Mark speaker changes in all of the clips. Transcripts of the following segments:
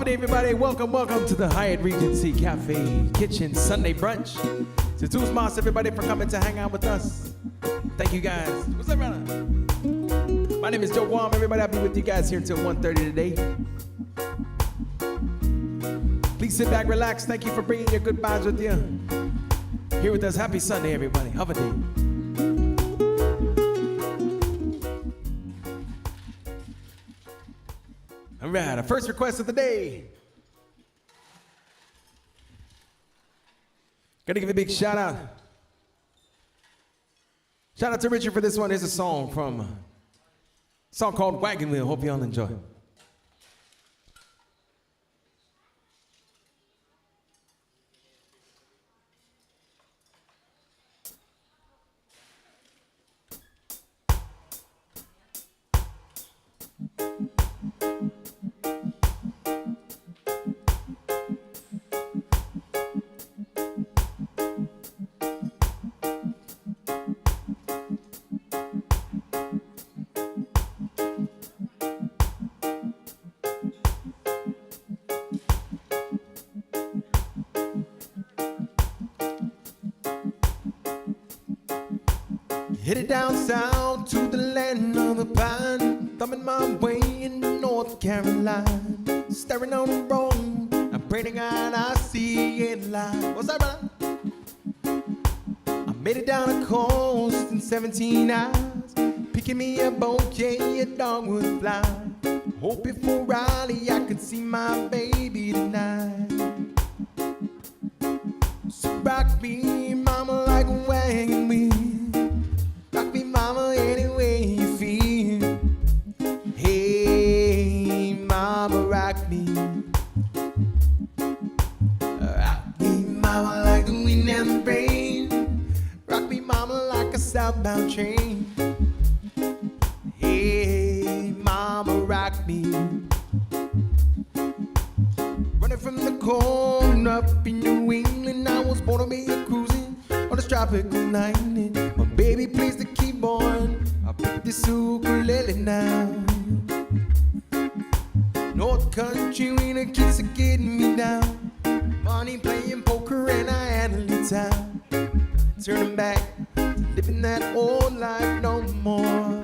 Speaker 1: Everybody, welcome to the Hyatt Regency Cafe Kitchen Sunday Brunch. To Tuzmas, everybody, for coming to hang out with us. Thank you guys. What's up, brother? My name is Joe Guam. Everybody, I'll be with you guys here until 1:30 today. Please sit back, relax. Thank you for bringing your good vibes with you. Here with us. Happy Sunday, everybody. Have a day. All right, our first request of the day. Gotta give a big shout out. Shout out to Richard for this one. Here's a song called Wagon Wheel. Hope y'all enjoy. Headed down south to the land of the pine, thumbing my way in North Carolina, staring on the road, I'm praying to God I see it live. What's up, brother? I made it down the coast in 17 hours, picking me a bouquet, a dog would fly. Hope before Raleigh I could see my baby tonight. So rock me, mama, like a wagon wheel. Rock me, mama, any way you feel. Hey, mama, rock me. Rock me, mama, like the wind and the rain. Rock me, mama, like a southbound train. Hey, mama, rock me. Running from the cold up in New England, I was born to be a cruising on this tropical island. My baby plays the keyboard, I pick this ukulele now. North Country when the kids are getting me down. Money playing poker and I had a little time. Turning back to living that old life no more.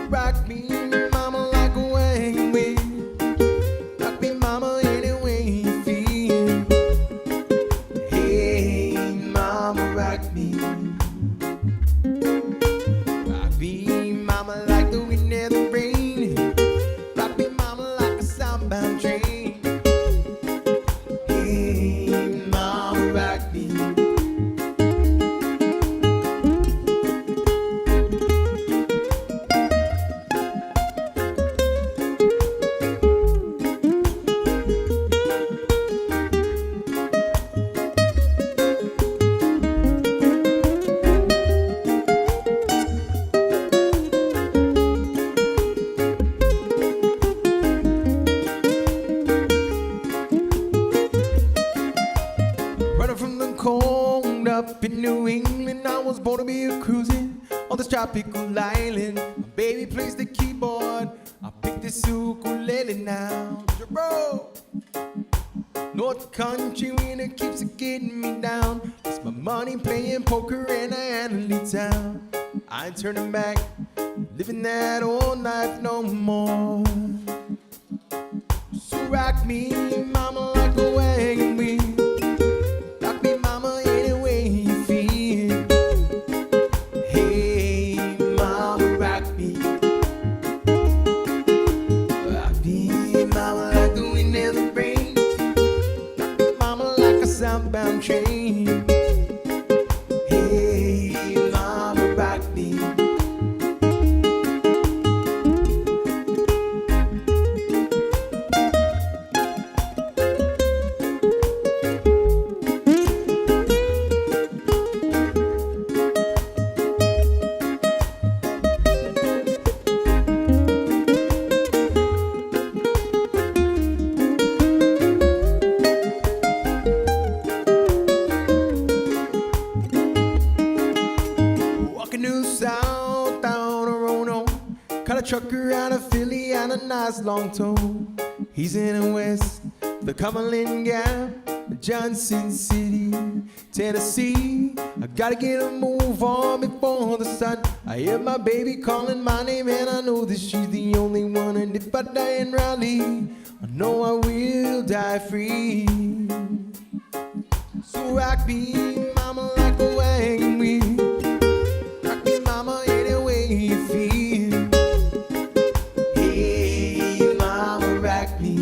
Speaker 1: Rock me, mama, like a wagon wheel. Rock me, mama, any way you feel. Hey, mama, rock me. Rock me, mama, like the wind and the rain. Rock me, mama, like a southbound train. Hey, mama, rock me. Running from the cold up in New England, I was born to be a cruising on this tropical island. My baby plays the keyboard, I pick this ukulele now. Bro, North Country winter keeps getting me down. It's my money playing poker in a Annalee town. I ain't turning back, living that old life no more. So rock me, mama, like a wagon wheel. Rock me, mama, any way you feel. Hey, mama, rock me. Rock me, mama, like the wind and the rain. Rock me, mama, like a southbound train. Hey, mama, rock me. South down a Rono, caught a trucker out of Philly and a nice long toe. He's in the west, the Cumberland Gap, Johnson City, Tennessee. I gotta get a move on before the sun. I hear my baby calling my name and I know that she's the only one. And if I die in Raleigh, I know I will die free. So rock me, mama, like a wagon wheel. Mama, any way you feel. Hey, mama, rock me.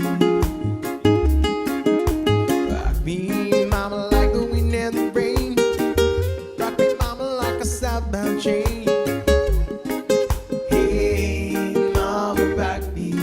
Speaker 1: Rock me, mama, like the wind and the rain. Rock me, mama, like a southbound train. Hey, mama, rock me.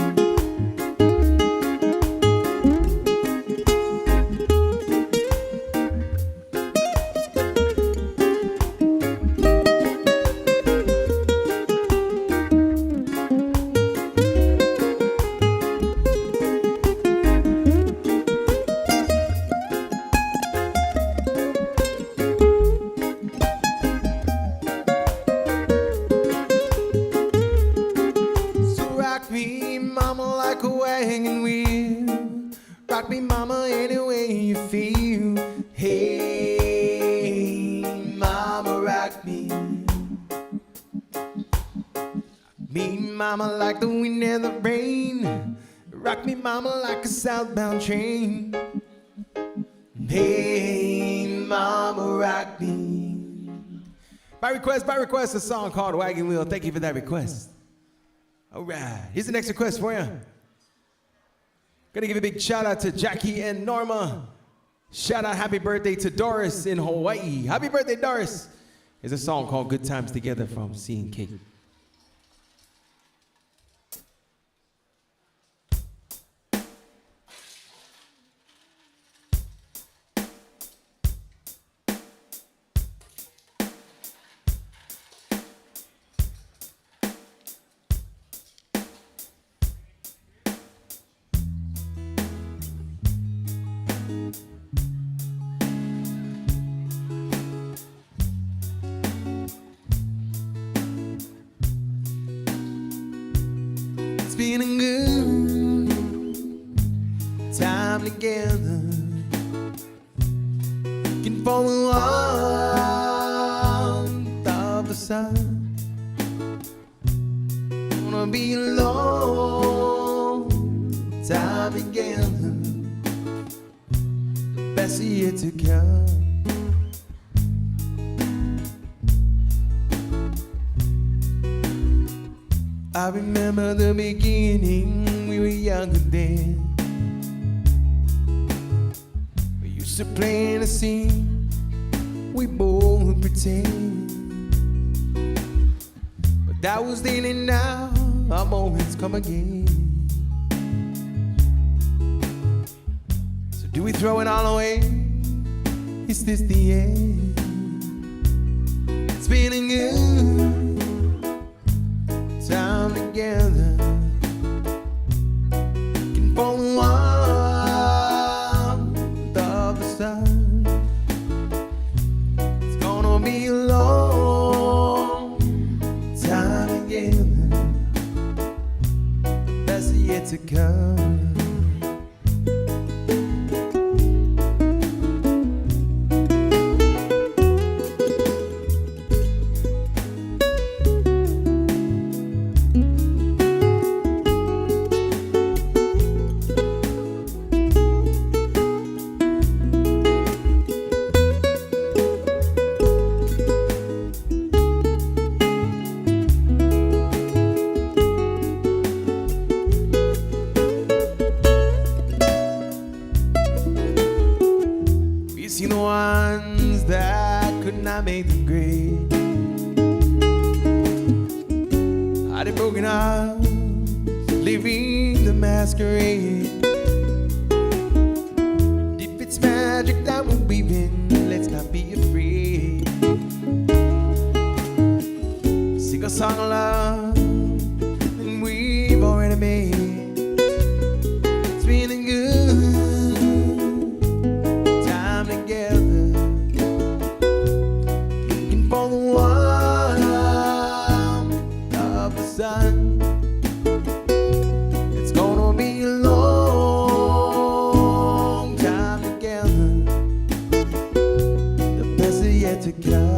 Speaker 1: Rock me, mama, like a wagon wheel. Rock me, mama, any way you feel. Hey, mama, rock me. Me, mama, like the wind and the rain. Rock me, mama, like a southbound train. Hey, mama, rock me. By request, a song called Wagon Wheel. Thank you for that request. All right, here's the next request for you. Gonna give a big shout out to Jackie and Norma. Shout out happy birthday to Doris in Hawaii. Happy birthday, Doris. Here's a song called Good Times Together from C&K. It's been a good time together. Looking for the warmth of the sun. Gonna be a long time together. The best is yet to come. I remember the beginning, we were younger then. We used to play in a scene, we both pretend. But that was then and now, our moments come again. So do we throw it all away? Is this the end? It's been a good time together. Looking for the warmth of the sun. It's gonna be a long time together. The best is yet to come. I made them great. I did broken hearts, living the masquerade. And if it's magic that we're weaving, let's not be afraid. Sing a song of love, and we've already made. It's been a good time together, looking for the warmth of the sun. It's gonna be a long time together, the best is yet to come.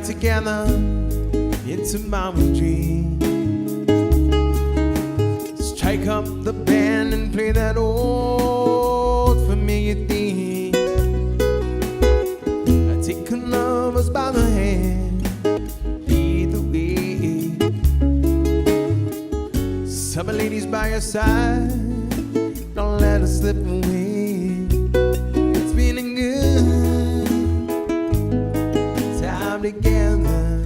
Speaker 1: Together into my dream. Strike up the band and play that old familiar theme. I take the lovers by the hand, lead the way. Summer ladies by your side, don't let us slip away. It's been a good time together,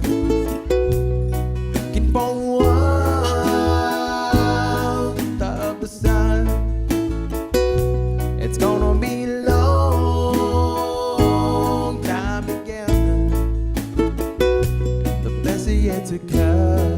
Speaker 1: looking for warmth of the sun. It's gonna be a long time together, the best is yet to come.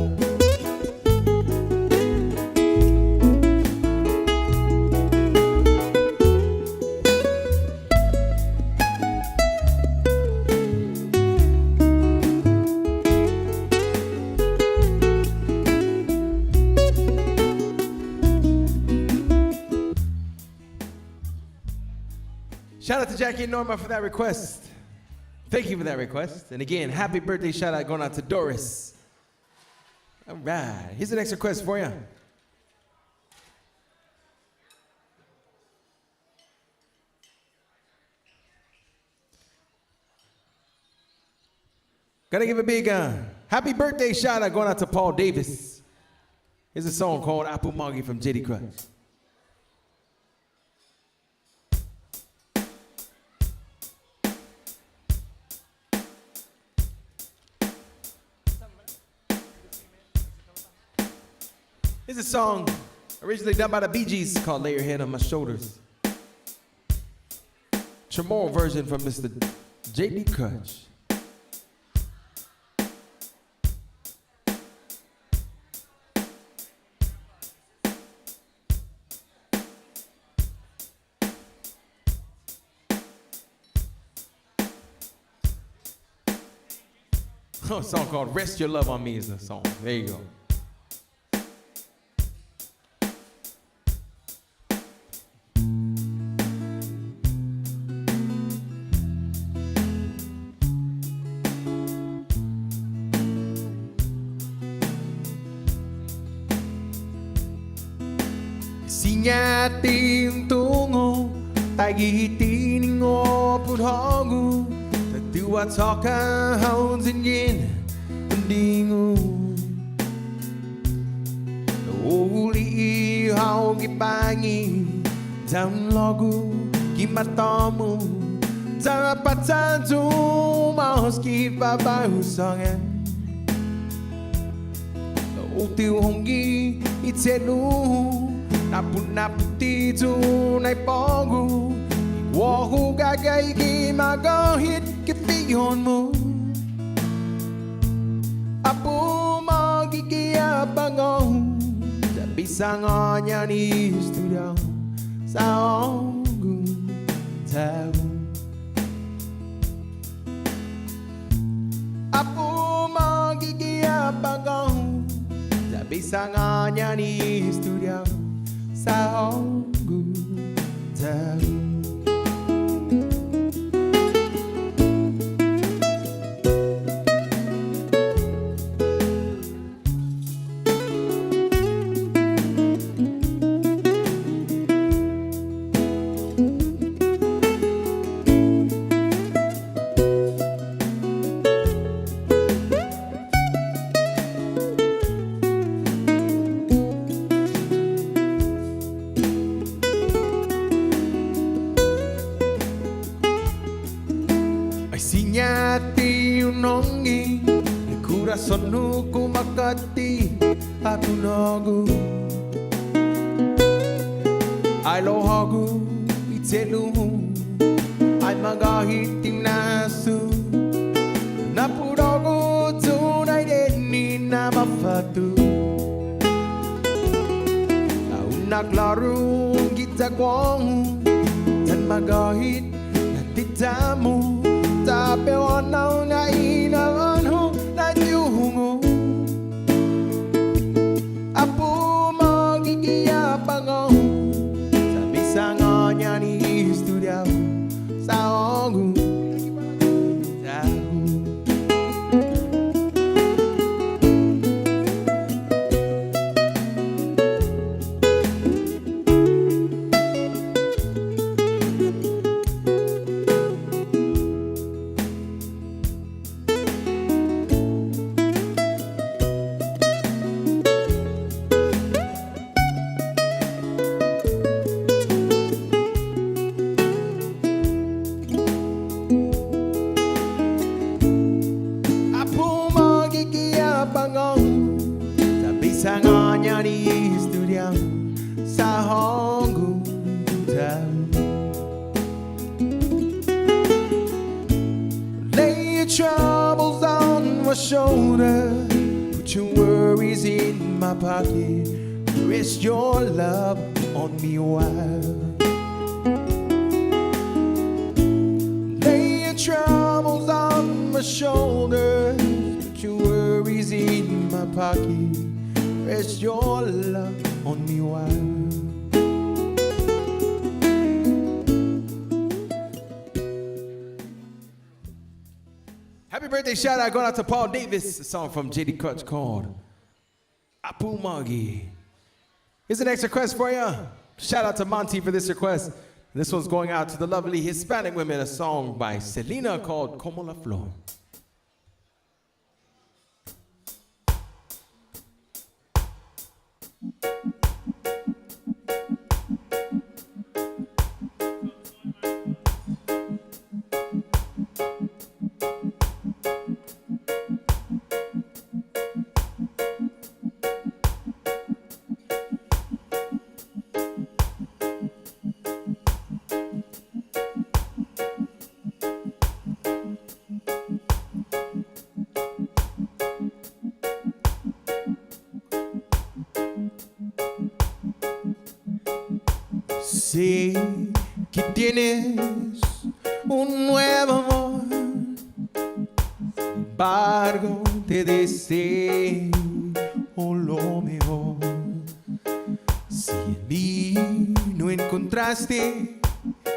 Speaker 1: Shout out to Jackie and Norma for that request. Thank you for that request. And again, happy birthday shout out going out to Doris. All right, here's the next request for you. Gotta give a big happy birthday shout out going out to Paul Davis. Here's a song called Apple Moggy from JD Crutch. Here's a song originally done by the Bee Gees called Lay Your Head on My Shoulders. Chamorro version from Mr. J.D. Crutch. A song called Rest Your Love on Me is the song. There you go. Sinyati ang tungo, tagitining o puthogu, tatuwa toka hounds and yin, dingo. Uli how gibangi, down logu, kimatomu, tarapatatu, mahoski babahu songan. Utiu hongi, itenu. Naputi tu nai pogu, wahu gagai ki magahit ki piyon mo. Apu magi ki abango, tapi sangonya ni studio saongu tahu. Apu magi ki abango, tapi sangonya ni studio. Sao good time. sonuku makati atunagu ay lohagu itelu ay magahiting nasu napurogu tunay deni na mafatu au naglarong kita kwang dan magahit na titamu tapi wanaw na inalanho na diungo apo magigiyapang ako sabi sa nga niya ni studio sa ongo troubles on my shoulder, put your worries in my pocket, rest your love on me a while. Lay your troubles on my shoulder, put your worries in my pocket, rest your love on me a while. Happy birthday shout out going out to Paul Davis, a song from JD Crutch called Apu Magi. Here's the next request for you. Shout out to Monty for this request. This one's going out to the lovely Hispanic women, a song by Selena called Como Laflore. Sé que tienes un nuevo amor, sin embargo te deseo lo mejor. Si en mí no encontraste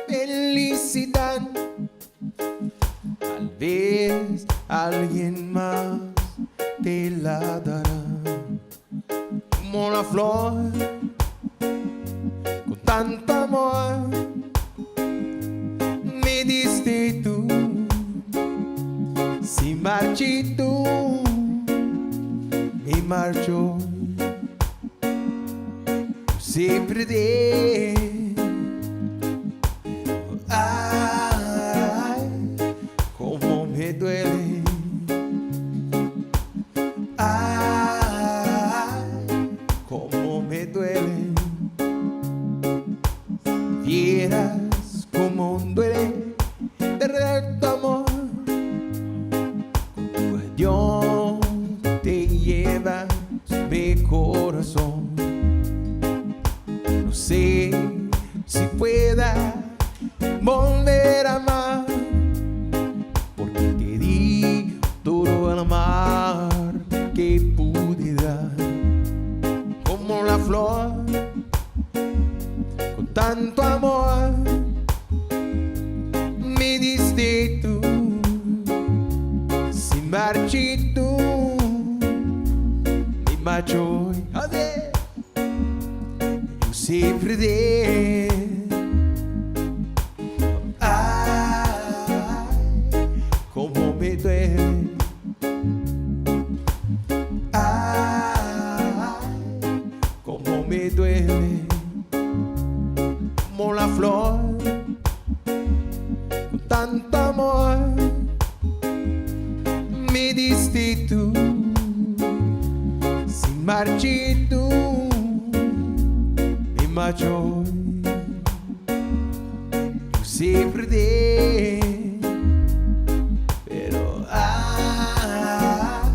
Speaker 1: felicidad, tal vez alguien más te la dará. Como la flor tanto amor me diste tú, si marchi tú, me marcho, siempre de ay, cómo me duele, ay, cómo me duele. Vieras como duele perder tu amor, con tu adiós te llevas mi corazón. No sé si pueda volver a amar, porque te di todo el amar que pude dar. Como la flor tanto amor me diste tú, sin marchi tú, mi macho, yo siempre de ay, cómo me duele, ay, cómo me duele. Como la flor, con tanto amor me diste tú, marchito e macho se perde, pero ay,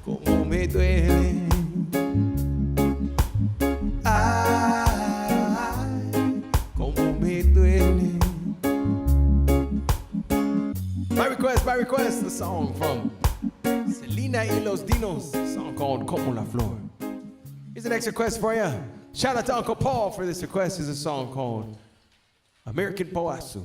Speaker 1: como me duele, ay, como me duele. My request, a song from Selena y Los Dinos, a song called Como Laflore. Here's the next request for you. Shout out to Uncle Paul for this request. Is a song called American Poasu.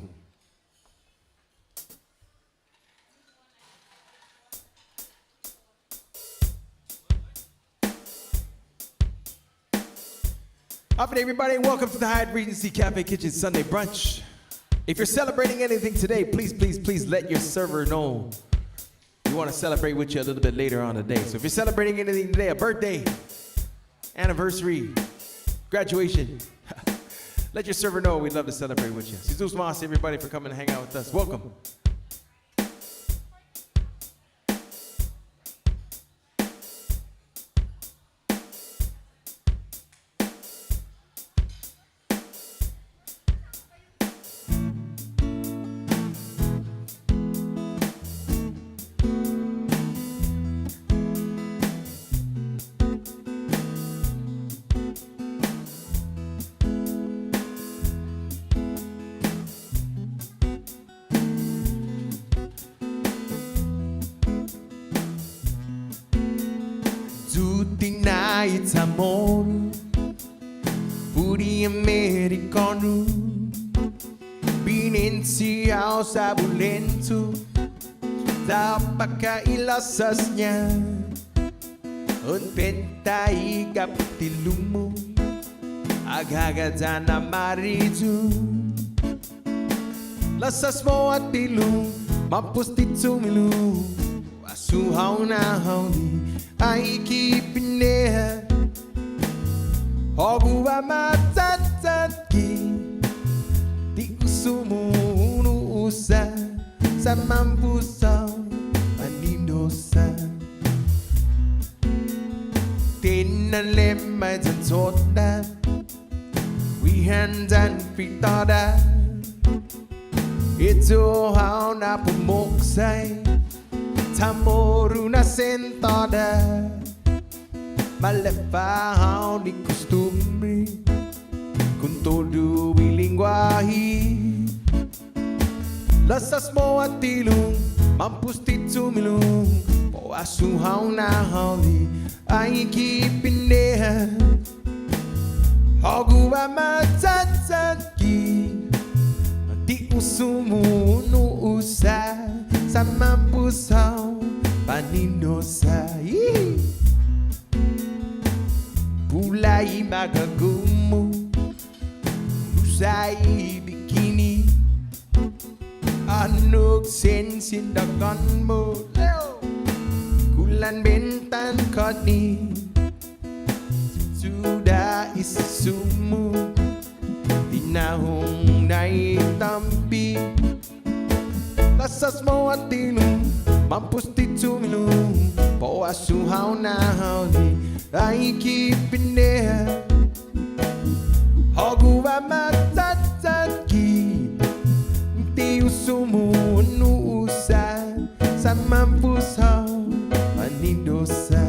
Speaker 1: Afternoon, everybody, and welcome to the Hyatt Regency Cafe Kitchen Sunday Brunch. If you're celebrating anything today, please, please, please let your server know we want to celebrate with you a little bit later on today. So if you're celebrating anything today, a birthday, anniversary, graduation, let your server know we'd love to celebrate with you. Jesus Mas, everybody, for coming to hang out with us. Welcome. It's amor puri americano binensiao sa bulento napakailasasnya un pentai kaptilumo aghagadana maritu lasas mo at tilum mapustitzumilum asuhaw na hawli ay kipineh Ogu wa matataki di usumuunu usa sa mampusaw panindosa tinalema zantoda wihandan pitada ito hao na pumoksay tamoru na sentada Malefahão de costume com todo o linguagem Lasas mo at tilong mampustitsumilong Po asuhaw na hali ay kipineh Hogu ba matataki Di usumuno usa Sa mampusaw paninosa Pulai magagumo Usai bikini Anok sensindakan mo Kulan bentan koni Sudah isumu Tinahong naitampi Lasas mo at tilong Mampustitsumilong Po asuhaw na hawli ay kipineh Hogu wa matataki Ti usumuunu usa Sa mampusaw panindosa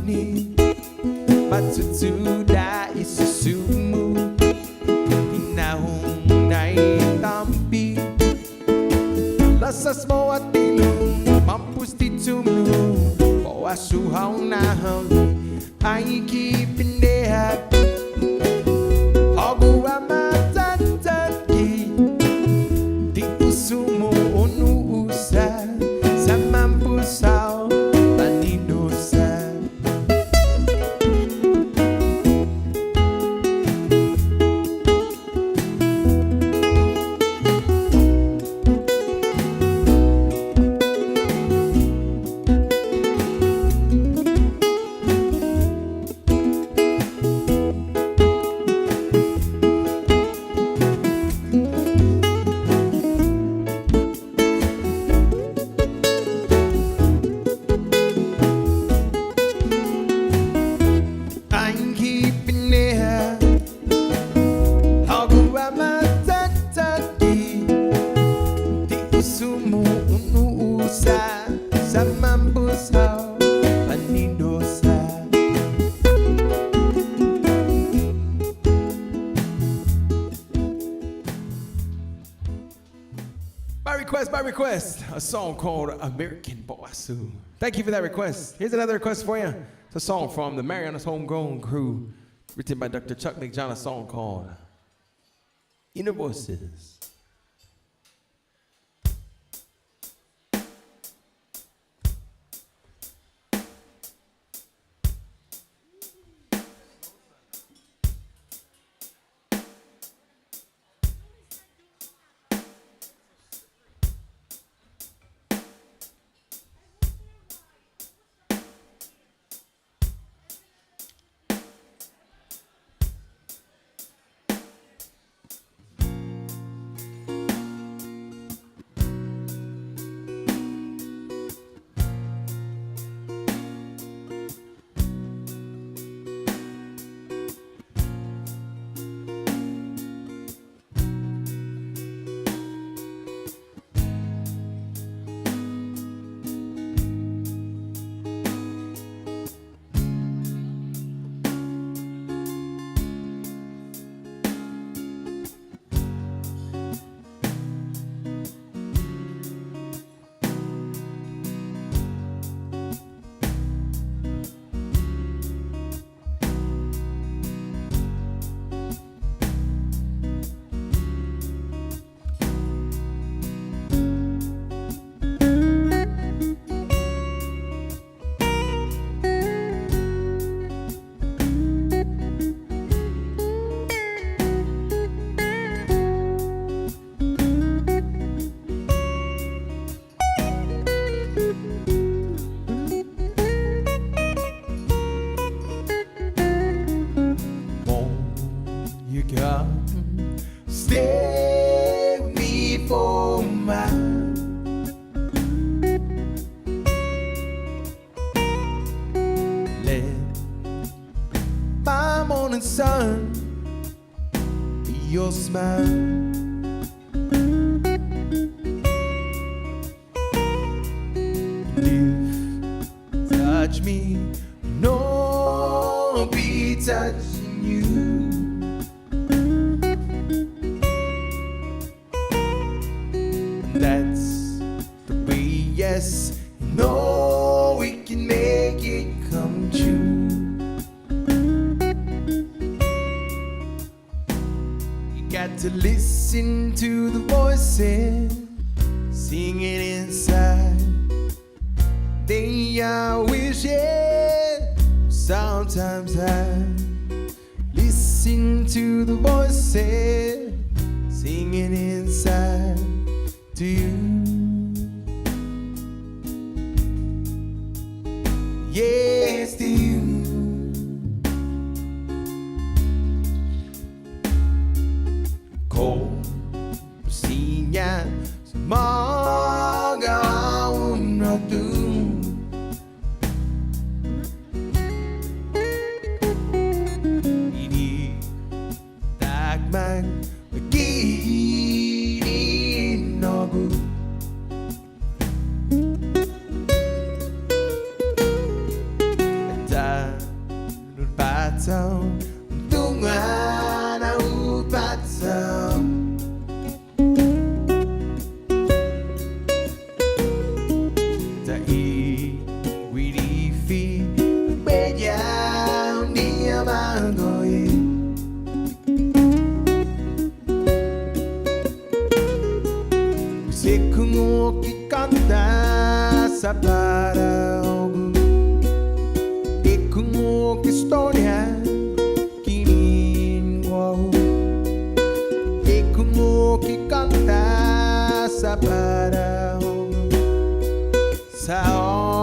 Speaker 1: ni matutuda isusumu Pinahong naitampi Lasas mo at ilong Mampus titumu Pawasuhaw na hangin Ay kipindehag Ogu amatataki Di usumo unuusa Sa mampusaw Paninosa By request, a song called American Boasu. Thank you for that request. Here's another request for you. It's a song from the Marianas Homegrown Crew, written by Dr. Chuck McJohn, a song called Inner Voices. Stay with me for my let my morning sun be your smile. Live, touch me, no be touching you. That's the way, yes, no, we can make it come true. You got to listen to the voices singing inside. They are wishing, sometimes I listen to the voices singing inside. To you, yes, to you. Kung sinya mga unatun ini tagmang que storia kiningo e como que canta para sa algo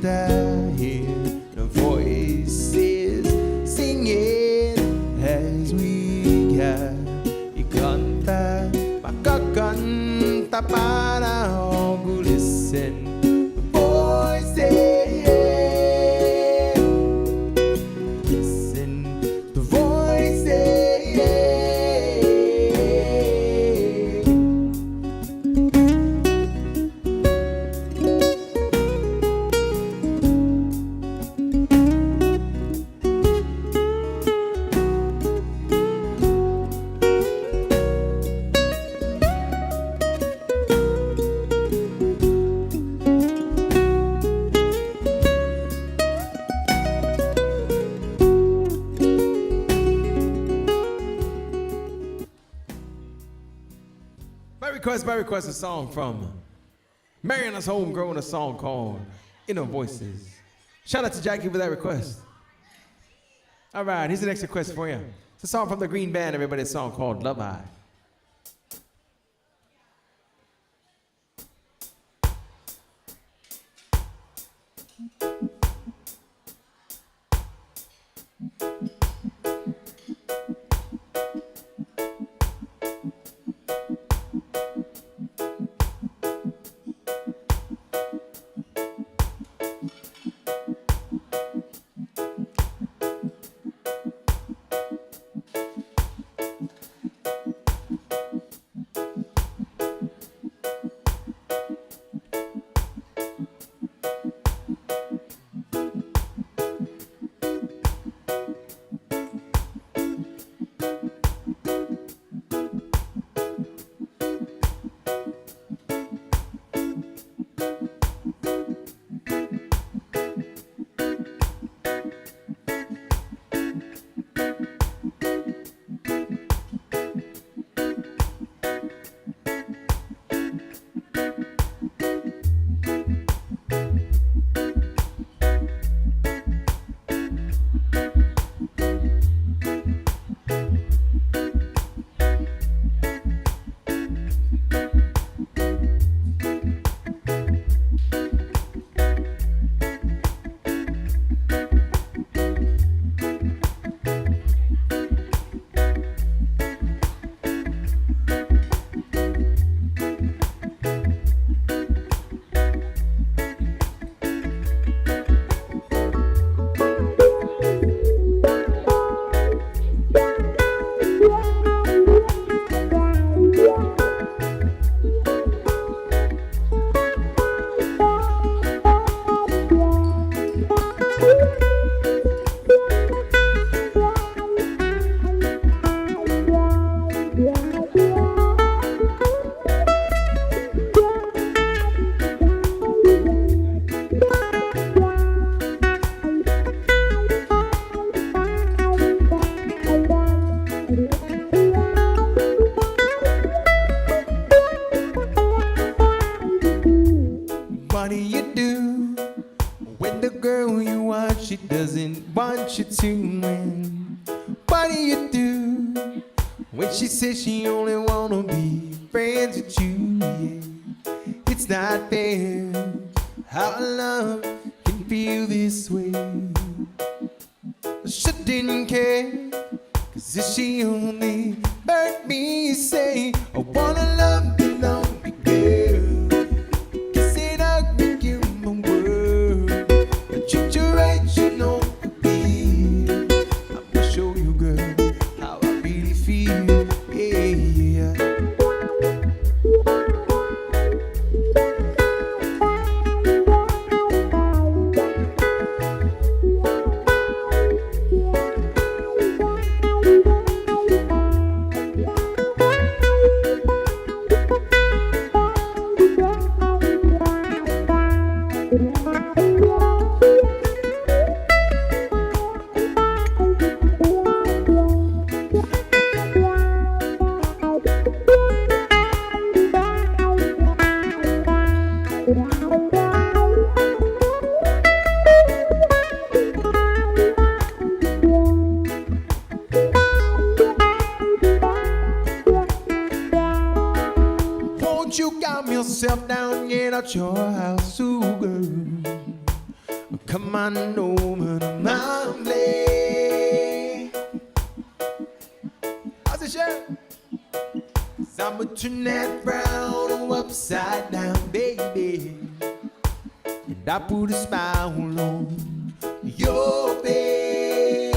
Speaker 1: down. By request, a song from Mariana's homegrown, a song called Inner Voices. Shout out to Jackie for that request. All right, here's the next request for you. It's a song from the Green Band, everybody, a song called Love Eye. when she says she only wanna be friends with you, yeah. It's not fair how love can feel this way. She didn't care, 'cause if she only heard me say, I wanna love you, love you, girl. Kiss it up, make you my world. I treat you right, you know me. I'ma show you, girl, how I really feel, yeah. Won't you calm yourself down, get out your house, ooh, girl. Come on over to my place. How's it, Chef? 'Cause I'ma turn that frown upside down, baby. And I put a smile on your face.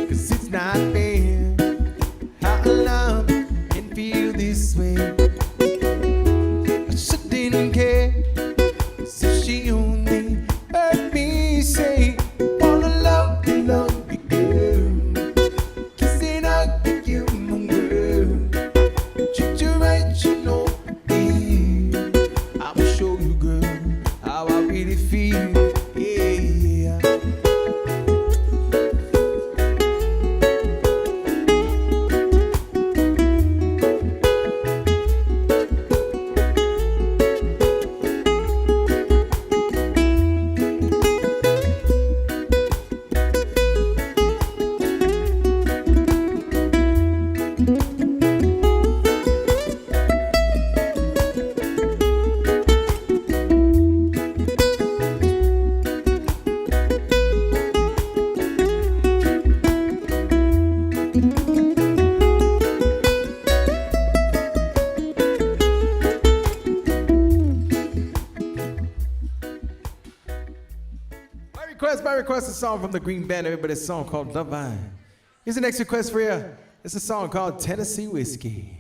Speaker 1: 'Cause it's not fair how love can feel this way. She didn't care, 'cause if she only heard me say, wanna love you, girl. Kiss it up, make you my girl. Treat you right, you know me. I'ma show you, girl, how I really feel, yeah. My request, a song from the Green Band, everybody's song called Love Vine. Here's the next request for you. It's a song called Tennessee Whiskey.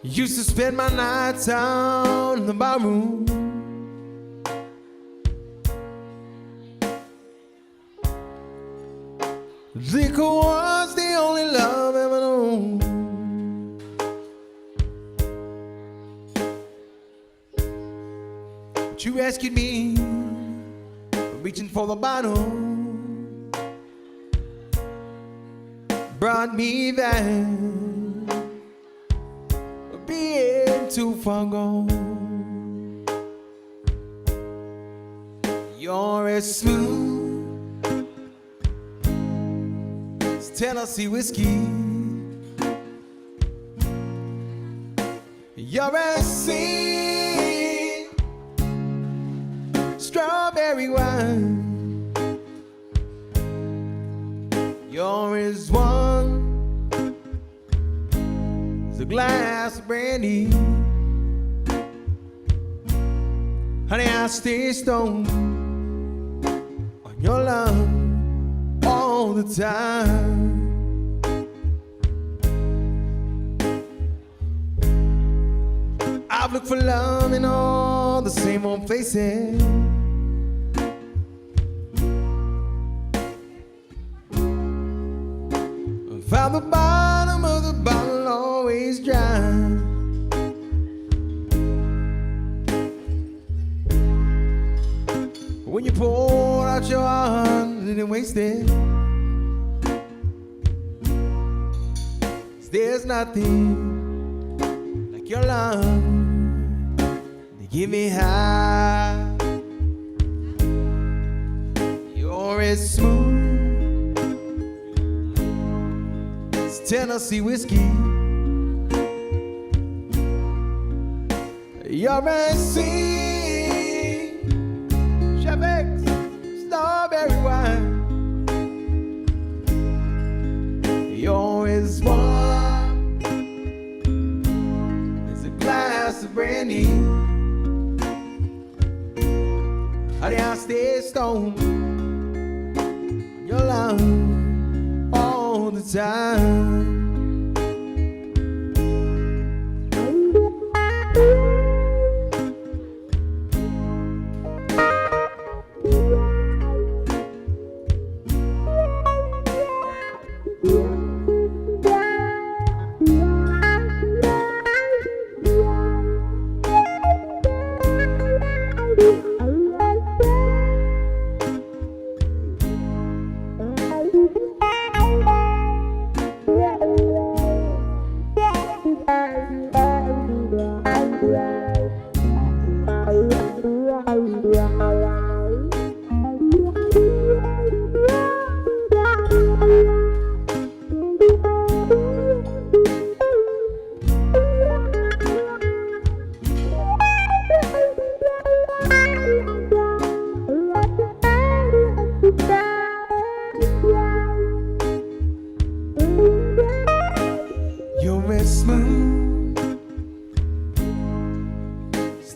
Speaker 1: Used to spend my nights out in the barroom. Liquor was the only love ever known. You rescued me from reaching for the bottle, brought me back, being too far gone. You're as smooth as Tennessee whiskey. You're as sweet strawberry wine. You're as warm as a glass of brandy. Honey, I stay stoned on your love all the time. I've looked for love in all the same old places. Found the bottom of the bottle always dry. When you poured out your heart, didn't waste it. There's nothing like your love to give me high. You're as smooth as Tennessee whiskey. You're as sweet Chevix strawberry wine. You're as warm as a glass of brandy. Honey, I stay stoned on your love all the time.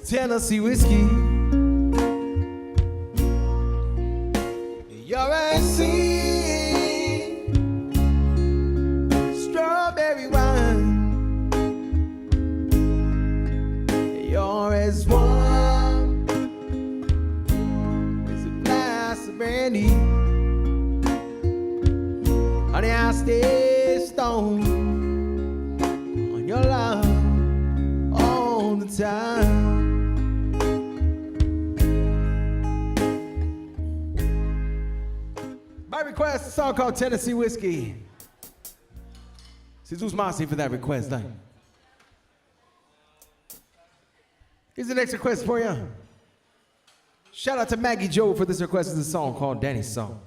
Speaker 1: Tennessee whiskey. You're as sweet strawberry wine. You're as warm as a glass of brandy. Honey, I stay stoned on your love all the time. By request, a song called Tennessee Whiskey. C'est tous merci for that request. Like. Here's the next request for you. Shout out to Maggie Joe for this request. It's a song called Danny's Song.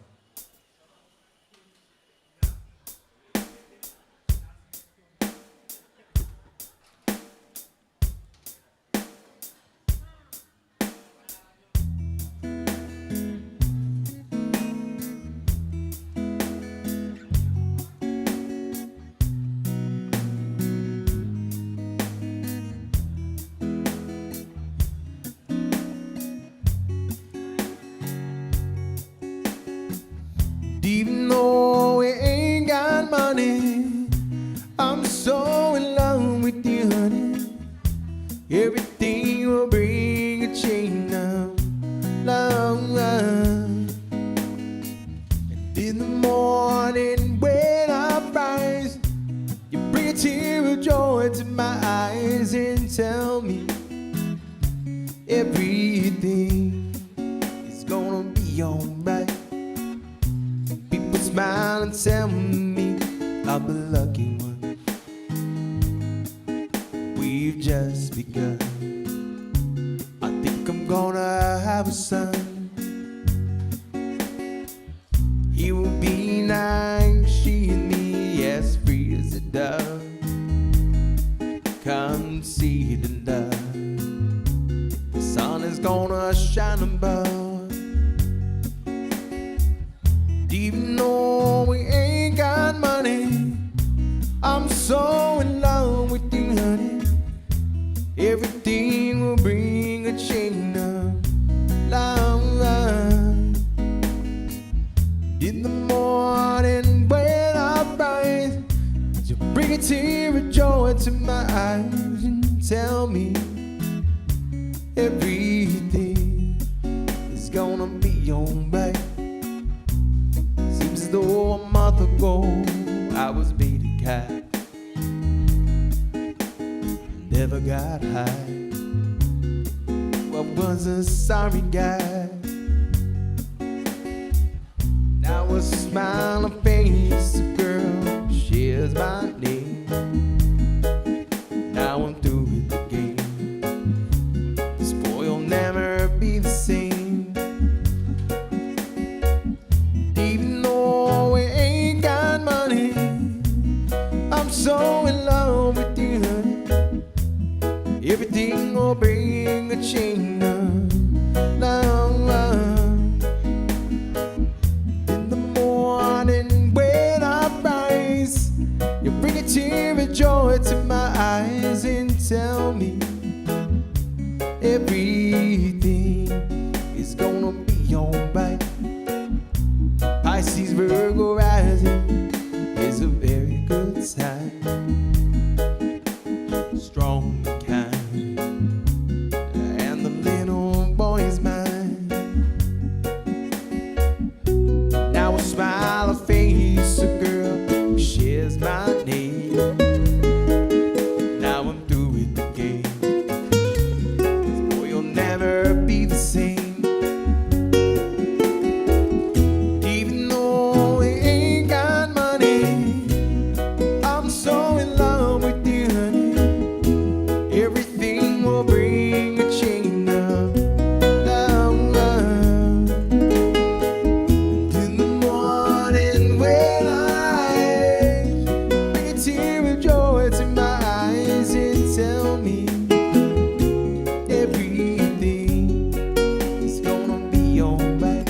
Speaker 1: Even though we ain't got money, I'm so in love with you, honey. Everything will bring a change of love. And in the morning when I rise, you bring a tear of joy to my eyes and tell me everything is gonna be alright. People smile and tell me I'm the lucky one. We've just begun. I think I'm gonna have a son. He will be nice, she and me, as free as a dove. Come see the love. The sun is gonna shine above. Even though we ain't got money, I'm so in love with you, honey. Everything will bring a chain of love. In the morning when I rise, you bring a tear of joy to my eyes and tell me everything is gonna be alright. Seems as though a month ago I was beat a cat, never got high. I was a sorry guy. Now a smile on face, a girl shares my name. Now I'm through with the game. This boy will never be the same. Even though we ain't got money, I'm so in love with you, honey. Everything will bring a chain of love. Tear of joy to my eyes and tell me everything is gonna be alright. Pisces, Virgo rising is a very good sign. Strong and kind, and the little boy is mine. Now a smile, a face, a girl who shares my name. Now I'm through with the game. This boy will never be the same. Even though we ain't got money, I'm so in love with you, honey. Everything will bring a chain of love. In the morning when I bring a tear of joy to my eyes and tell me everything is gonna be alright.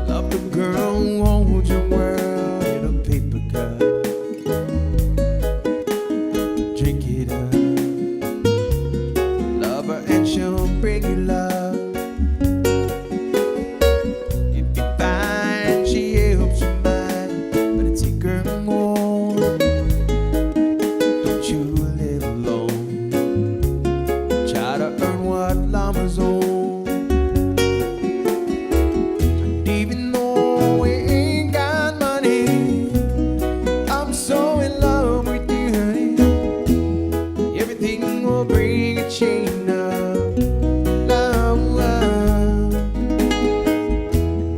Speaker 1: Love the girl who holds your world in a paper cup. Drink it up. Love her and she'll bring you love. If you find she helps you mind, better take her home. Don't you live alone. Try to earn what llamas own. Even though we ain't got money, I'm so in love with you, honey. Everything will bring a chain of love.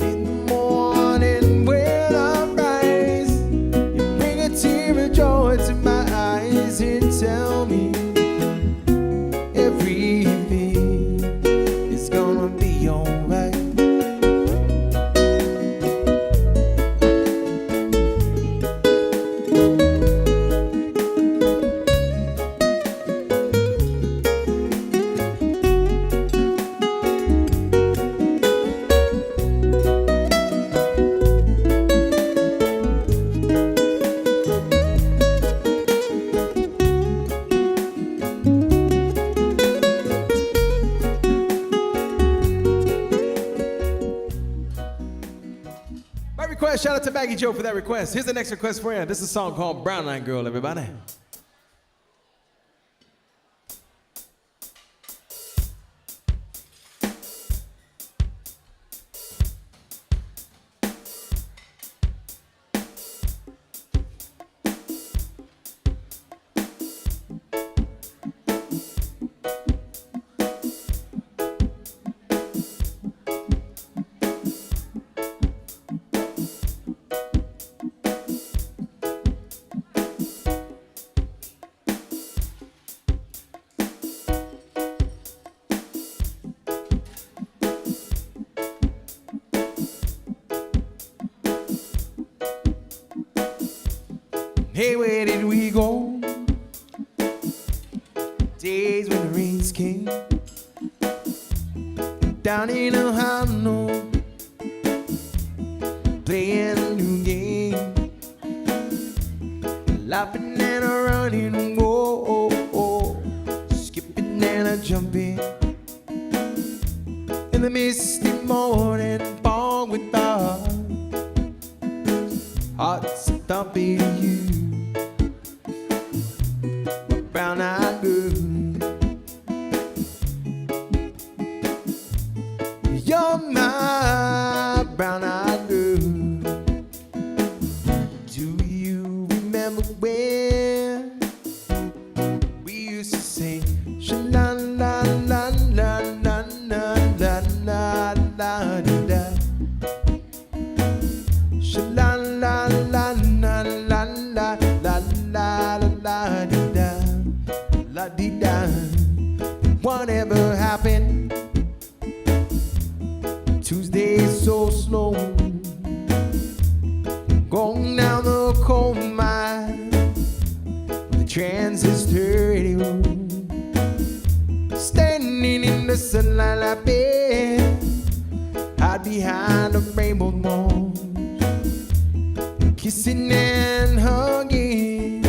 Speaker 1: In the morning when I rise, you bring a tear of joy to my eyes and tell me everything is gonna be alright. request. Shout out to Maggie Joe for that request. Here's the next request for you. This is a song called Brown Eyed Girl, everybody. Hey, where did we go? Days when the rains came down in Ohio, playing a new game, laughing and a running, whoa, skipping and a jumping in the misty morning fog with our hearts thumping you. Brown-eyed girl, you're my brown-eyed girl. Do you remember when we used to sing sha-la-la-la-la-la-la-la-la-la-la-da? Sha-la-la-la-la-la-la-la-la-la-da. La-dee-da. Whatever happened? Tuesday so slow, going down the coal mine with the transistor radio, standing in the sunlight like bed, hide behind the rainbow walls, kissing and hugging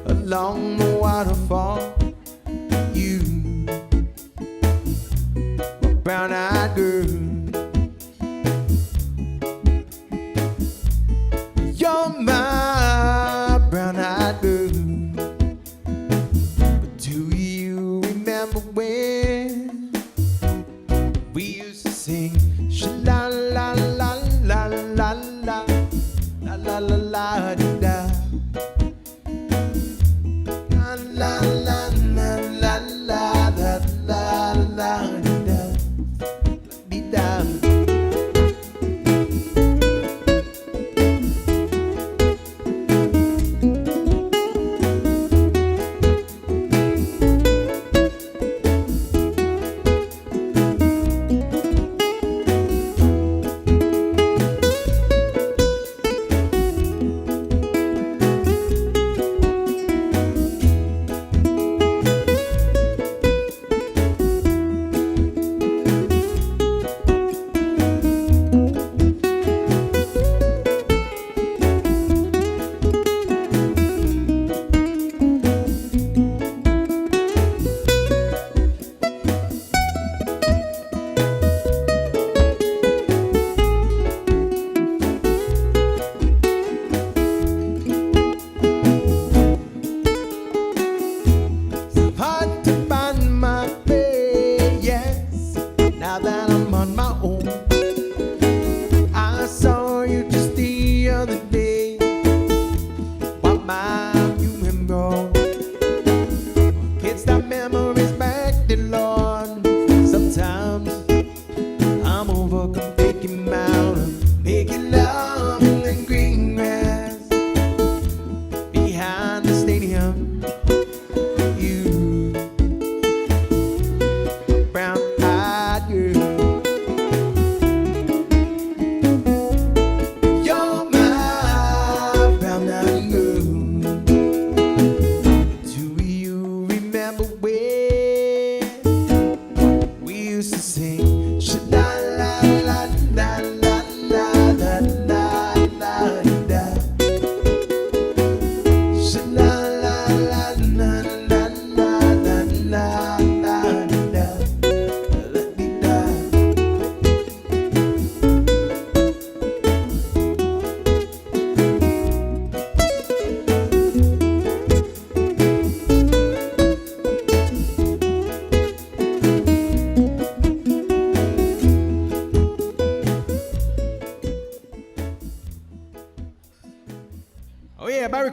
Speaker 1: along the waterfall. You, brown-eyed girl, you're my brown-eyed girl. But do you remember when we used to sing sha-la-la-la-la-la-la-la-la-la-la-da? La la la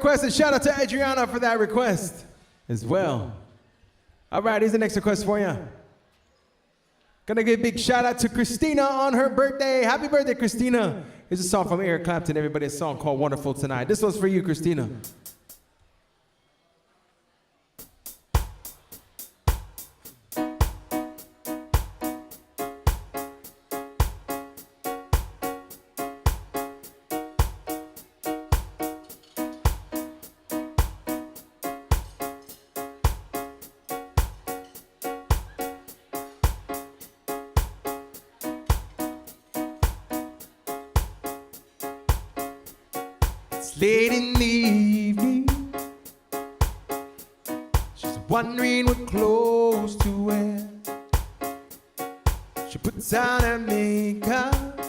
Speaker 1: request, and shout out to Adriana for that request as well. All right, here's the next request for you. Gonna give a big shout out to Christina on her birthday. Happy birthday, Christina. Here's a song from Eric Clapton, everybody, a song called Wonderful Tonight. This one's for you, Christina. Late in the evening, she's wondering what clothes to wear. She puts on her makeup,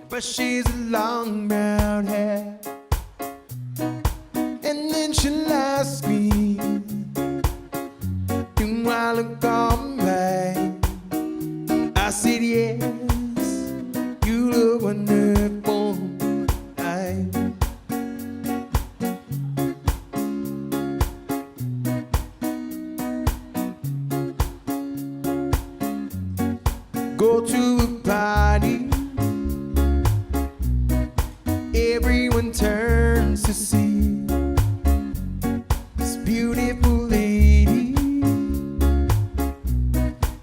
Speaker 1: brushes her long brown hair, and then she'll ask me, do I look alright? I said yes, you look wonderful. Go to a party, everyone turns to see this beautiful lady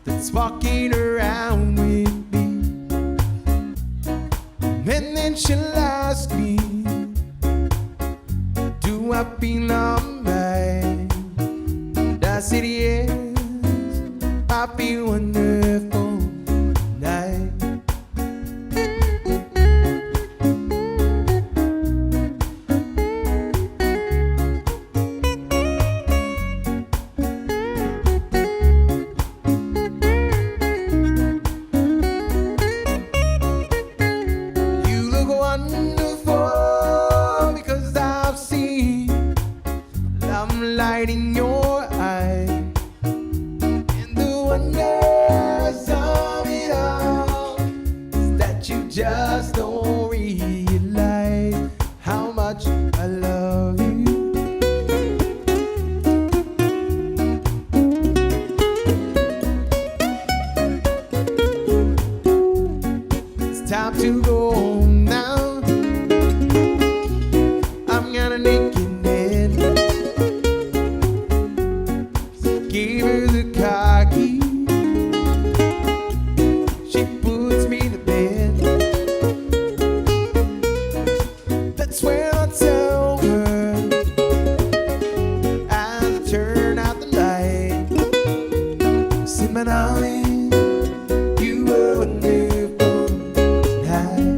Speaker 1: that's walking around with me. And then she'll ask me, do I feel alright? I said yes, I feel wonderful. In your eye, and the wonders of it all is that you just don't realize how much I love you. It's time to go home now. I'm gonna make it. Gave her the car key, she puts me to bed. That's when I tell her, as I turn out the light, I said, my darling, you were wonderful tonight.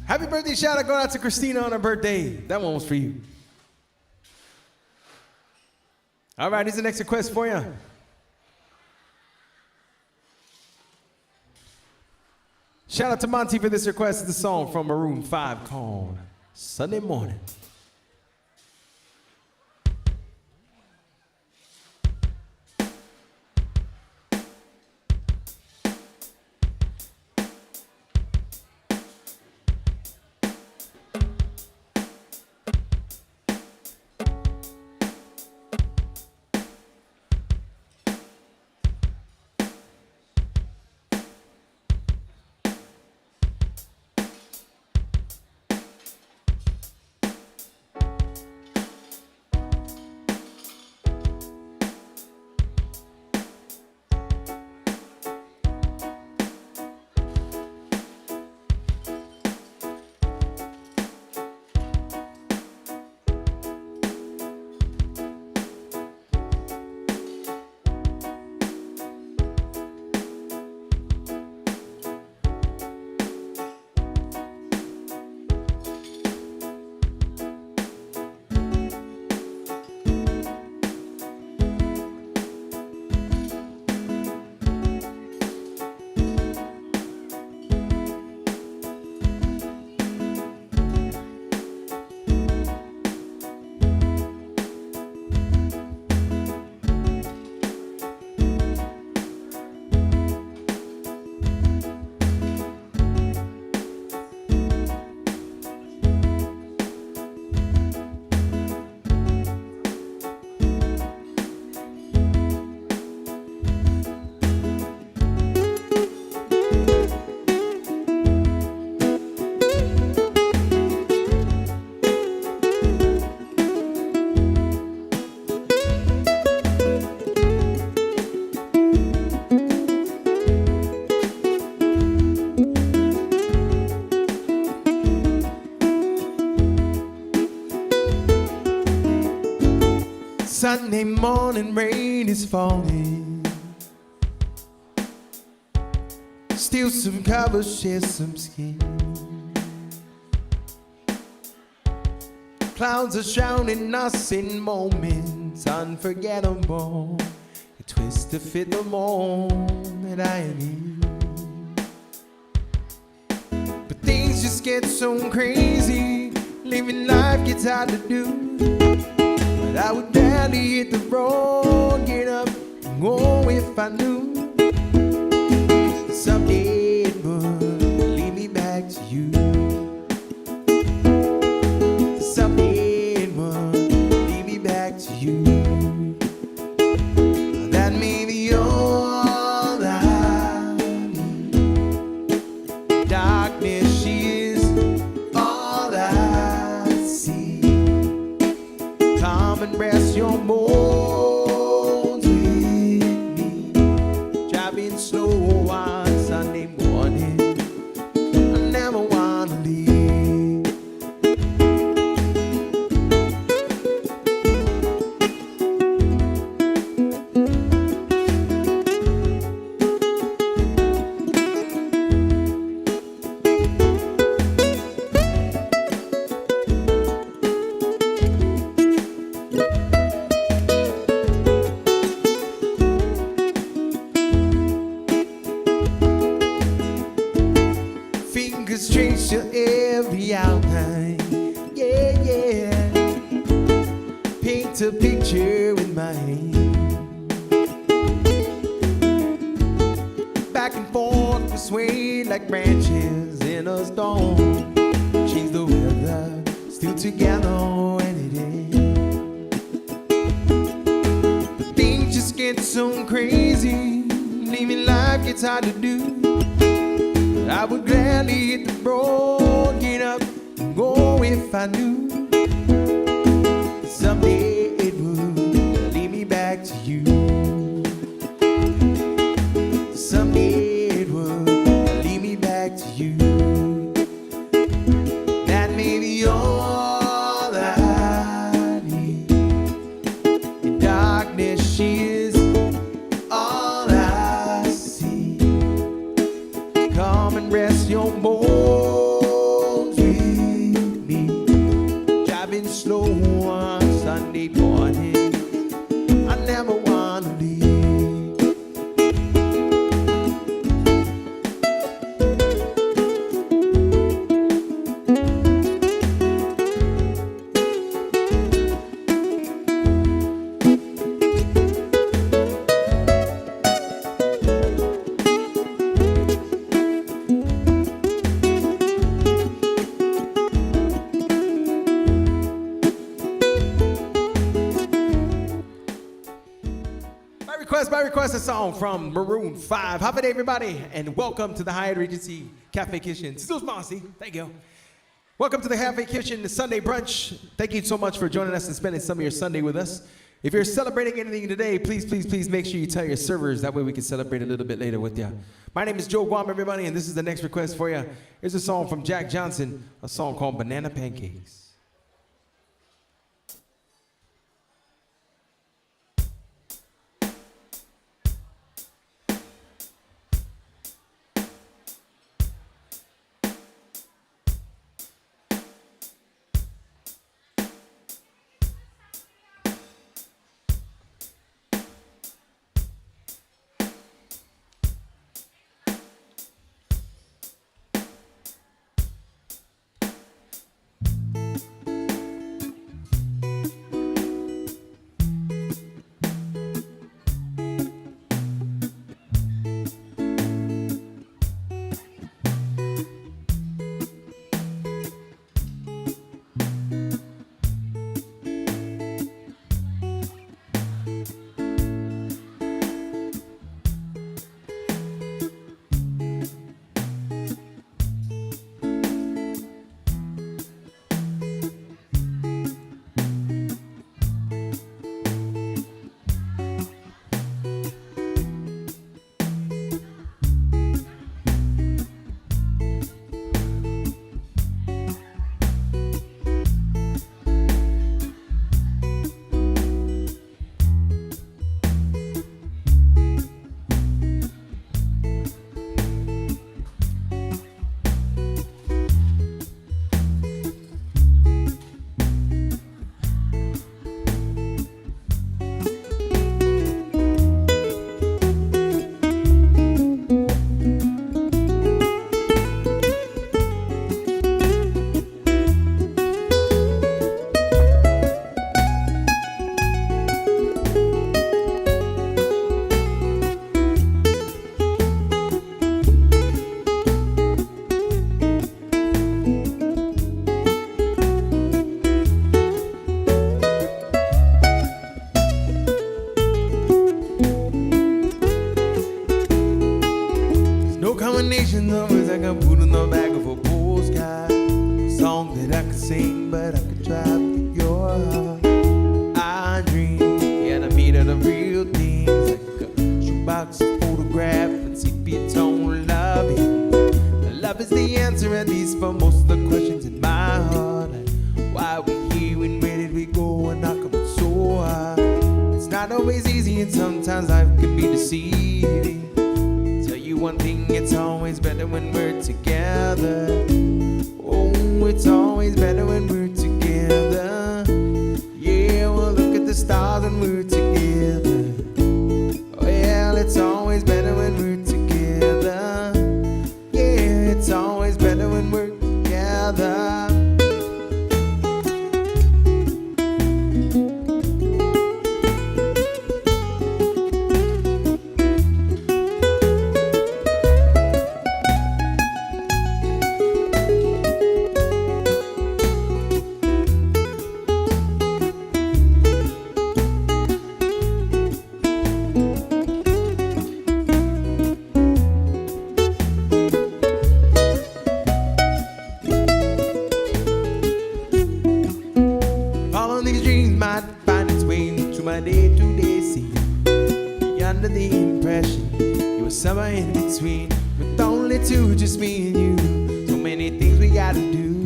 Speaker 1: Happy birthday shout out going out to Christina on her birthday. That one was for you. All right, here's the next request for you. Shout out to Monty for this request. It's the song from Maroon 5 called Sunday Morning. Sunday morning rain is falling. Steal some covers, share some skin. Clouds are shrouding us in moments unforgettable. A twist to fit the mold that I am in. But things just get so crazy. Living life gets hard to do. But I would barely hit the road, get up and go if I knew someday it would lead me back to you. Someday it would lead me back to you. That may be all I need. Darkness, she is all I see. Come and rest your bones with me. Driving slow on Sunday morning, I never wanna leave. Fingers trace your every outline, yeah, yeah. Paint a picture with my hand. Back and forth we sway like branches in a storm. Change the weather, still together when it ends. But things just get so crazy. Living life gets hard to do. I would gladly hit the road, get up and go if I knew someday it would lead me back to you. Someday it would lead me back to you. That may be all I need. In darkness, she is all I see. Come and rest your bones with me. Driving slow on Sunday morning, I never wanna leave. By request, a song from Maroon 5. Have a day, everybody, and welcome to the Hyatt Regency Cafe Kitchen. Sus Marcy, thank you. Welcome to the Cafe Kitchen, the Sunday brunch. Thank you so much for joining us and spending some of your Sunday with us. If you're celebrating anything today, please, please, please make sure you tell your servers. That way we can celebrate a little bit later with you. My name is Joe Guam, everybody, and this is the next request for you. Here's a song from Jack Johnson, a song called Banana Pancakes. I can put on the back of a postcard. A song that I could sing, but I could try with your heart. I dream, yeah, I meet of the real things, like a shoebox, a photograph, and sepia tone loving. Love is the answer, at least for most of the questions in my heart. Like, why we here and where did we go and how come it's so hard? It's not always easy and sometimes life can be deceiving. Tell you one thing, it's always better when we're together. Oh, it's always better when we're together. Yeah, well, look at the stars when we're together. Oh, yeah, it's always better when we're together. Yeah, it's always better when we're together. Summer in between, with only two, just me and you. So many things we gotta do,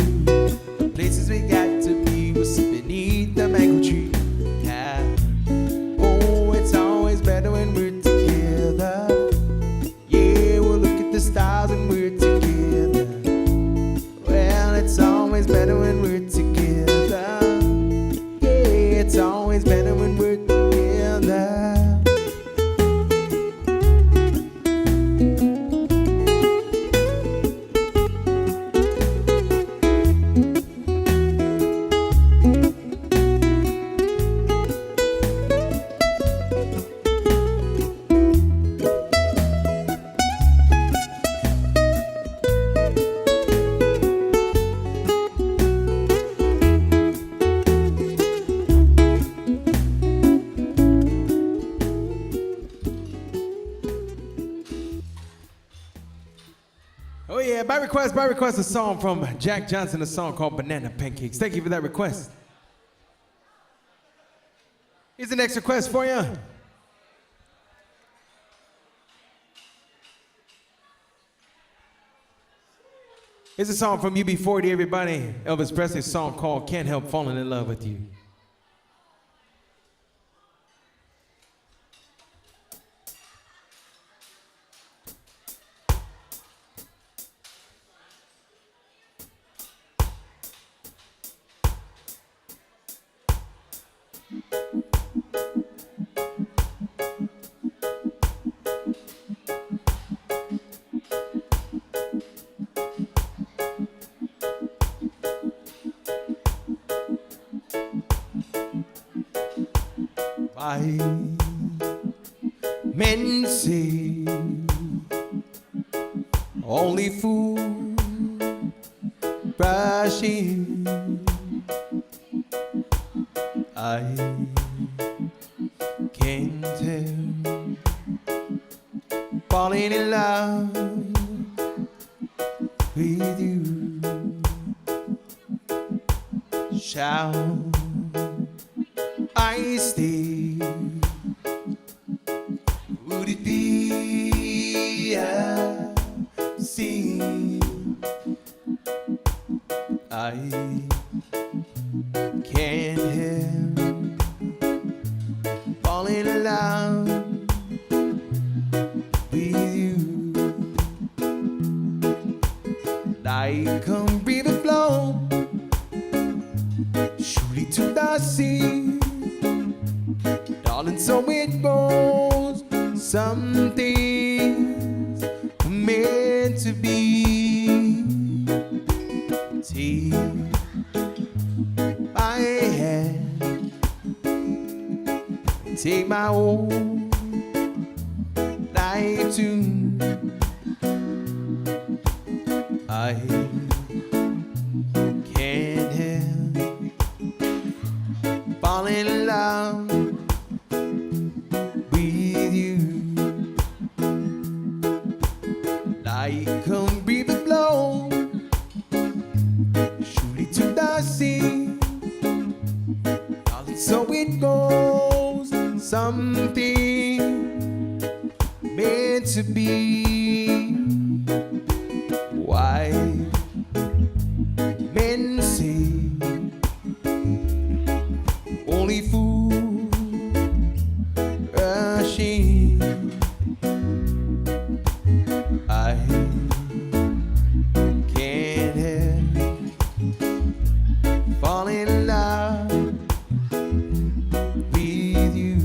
Speaker 1: the places we got to be. We'll sit beneath the mango tree. Yeah. Oh, it's always better when we're together. Yeah, we'll look at the stars when we're together. Well, it's always better when we're together. Yeah, it's always better when we're together. By request, a song from Jack Johnson, a song called Banana Pancakes. Thank you for that request. Here's the next request for you. Here's a song from UB40, everybody. Elvis Presley's song called Can't Help Falling in Love with You. Men say only fool rush in. I can't tell, falling in love with you. Shall I stay? Would it be a sin? I can't help falling in love with you. Like a river flow surely to the sea, darling, so it goes. Some things were meant to be. Take my hand, take my whole life too. I can't help falling in love with you. Like a river to be. Why men say only fools rushing. I can't help falling in love with you.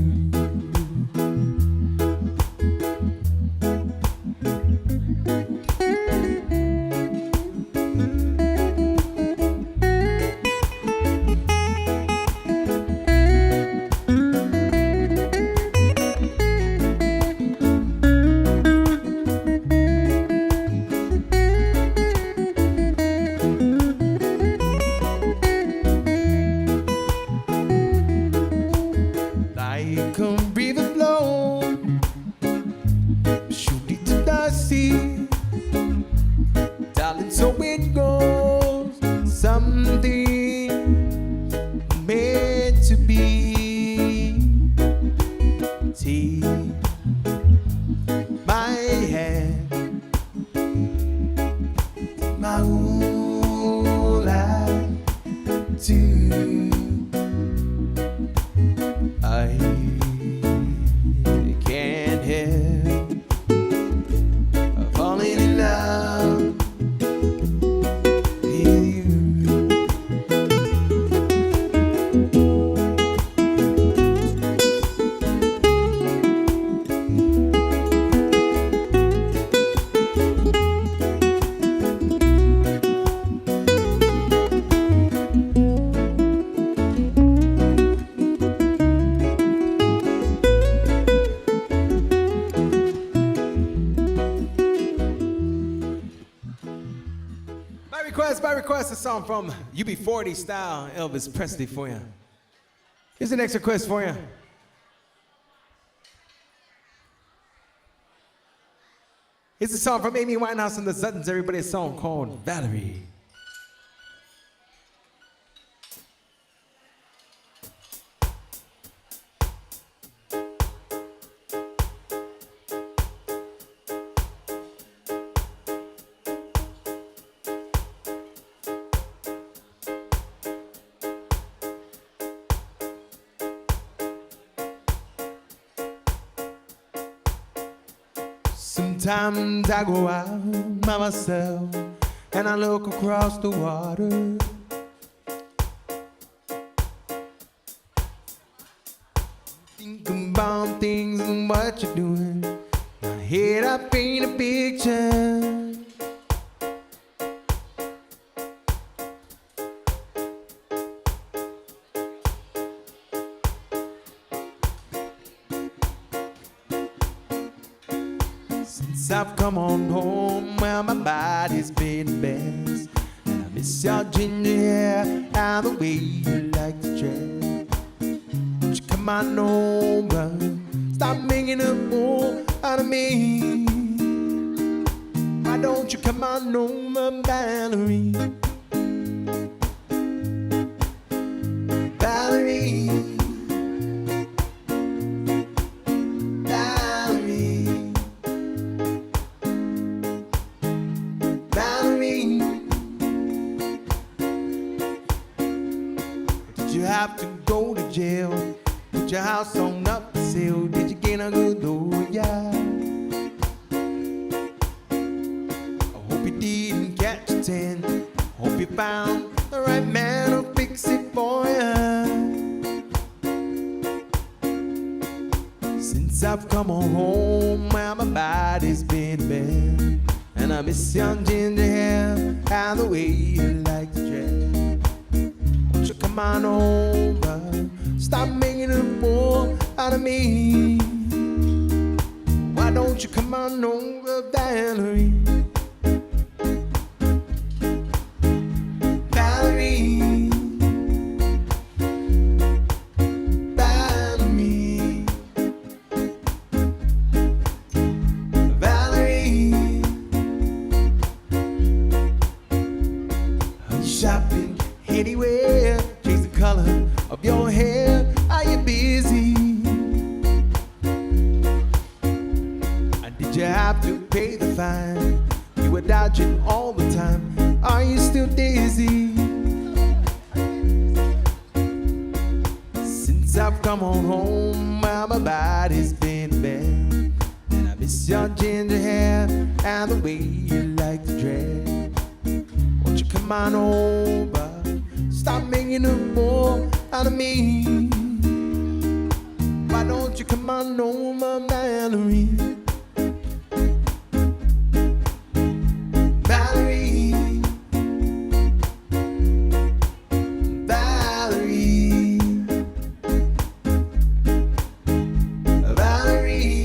Speaker 1: Like a river flow, shoot it to the sea, darling, so it goes. Something meant to be. Take my hand, take my whole life too. I can't help falling in love with you. By request, a song from UB40 style, Elvis Presley for you. Here's the next request for you. Here's a song from Amy Winehouse and the Suttons, everybody, a song called Valerie. Sometimes I go out by myself and I look across the water. Think about things and what you're doing. My head, I paint a picture. Since I've come on home, well, my body's been a mess. And I miss your ginger hair and the way you like to dress. Won't you come on over, stop making a fool out of me. Why don't you come on over, Valerie? Valerie. Did you have to go to jail? Put your house on up for sale? Did you get a good door? Yeah. I hope you didn't catch a 10. Hope you found the right man to fix it for you. Since I've come on home, well, my body's been a mess. And I miss your ginger hair and the way you like to dress. Won't you come on over, stop making a fool out of me. Why don't you come on over, Valerie? Valerie. Valerie. Valerie. Are you shopping anywhere? Change the color of your hair. Are you busy? And did you have time. Are you still dizzy? Since I've come on home, well, my body's been bad. And I miss your ginger hair and the way you like to dress. Won't you come on over? Stop making a fool out of me. Why don't you come on over, Valerie? Valerie, Valerie, Valerie.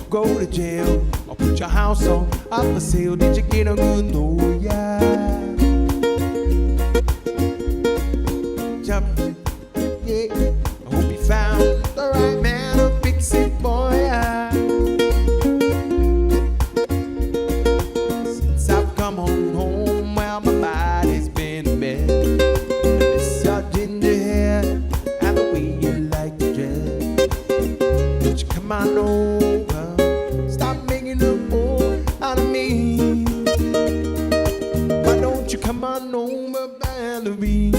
Speaker 1: Go to jail or put your house on up for sale. Did you get a good no? Yeah. Jump, yeah. I hope you found the right man to fix it for ya. Since I've come on home, well, my body's been bad. I miss your ginger hair and the way you like to dress. Don't you come on over? Come on over, Valerie.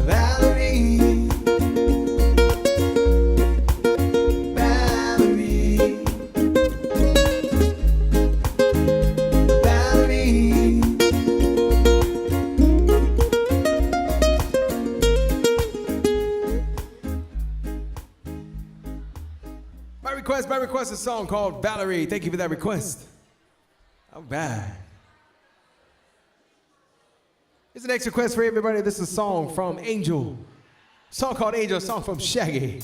Speaker 1: Valerie, Valerie, Valerie. My request, a song called Valerie. Thank you for that request. All right. Here's the next request for everybody. This is a song from Angel. A song called Angel, a song from Shaggy.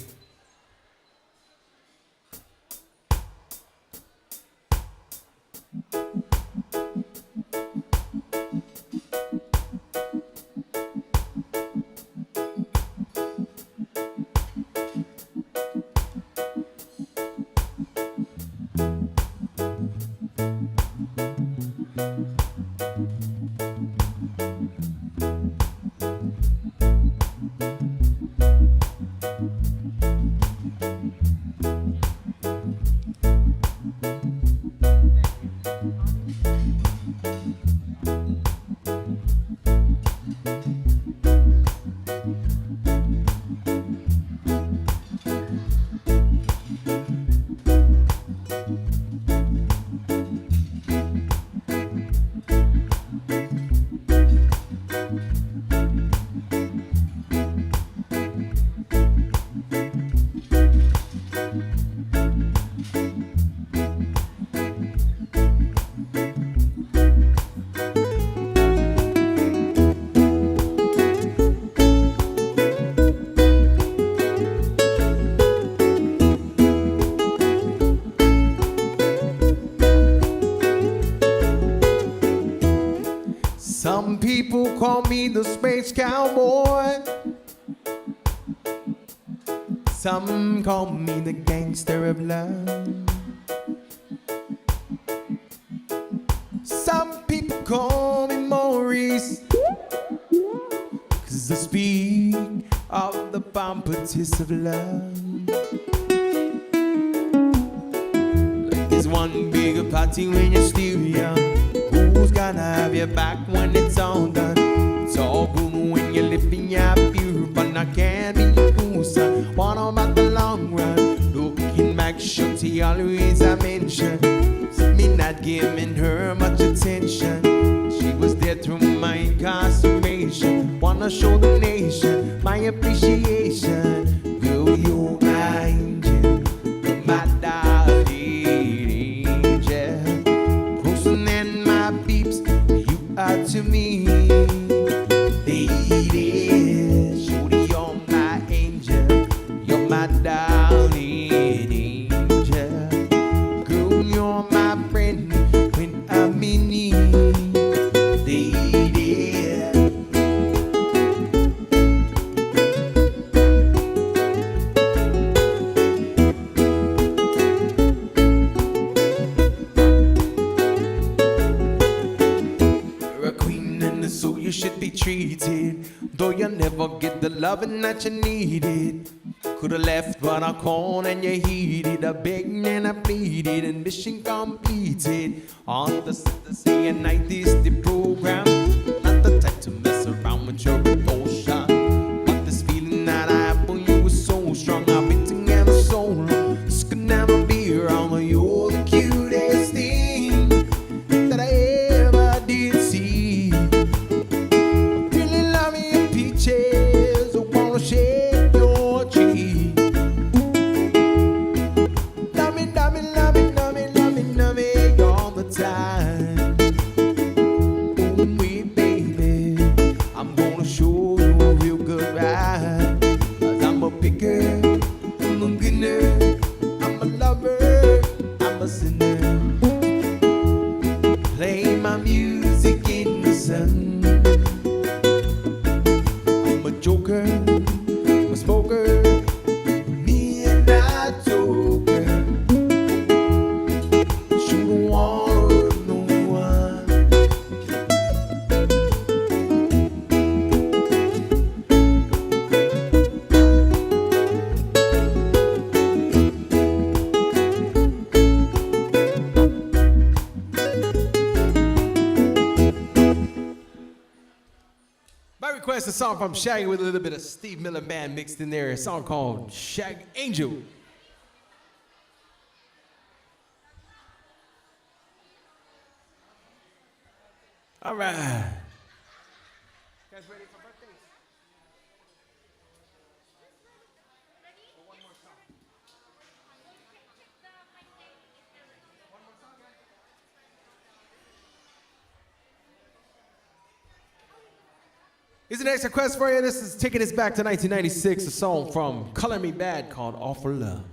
Speaker 1: Some people call me the space cowboy. Some call me the gangster of love. Some people call me Maurice, 'cause I speak of the pompous of love. Like there's one bigger party when you're still young. Who's gonna have your back when it's all done? It's all good when you're living your view, but I can't be your goose. What about the long run? Looking back, Shorty always I mention me not giving her much attention. She was there through my incarceration. Wanna show the nation my appreciation. Girl, you're my angel, my darling angel. Posting in my beeps, right to me. Lady, shorty, you're my angel, you're my darling angel. Girl, you're my friend when I'm in need. Lady. You're a queen and so you should be treated, though you never get the loving that you needed. Could've left but I called and you heeded. I begged and I pleaded and mission completed. On the set to say a night is the program. Not the type to mess around with your emotion, but this feeling that I have for you is so strong. I've been together so long, this could never be wrong. You're the cutest thing that I ever did see. I'm feeling loving your peaches, I wanna shake your tree. Love me, love me, love me, love me, love me, love me all the time. Oh, me, baby, I'm gonna show you a real good ride. 'Cause I'm a picker, I'm a winner, I'm a lover, I'm a sinner. Play my music in the sun. I'm a joker, I'm a smoker, me and I joker. Shouldn't wanna hurt no one. My request, a song from Shaggy with a little bit of Steve Miller Band mixed in there. A song called Shag Angel. All right. Guys ready for birthdays? Here's the next request for you. This is taking us back to 1996, a song from Color Me Bad called All for Love.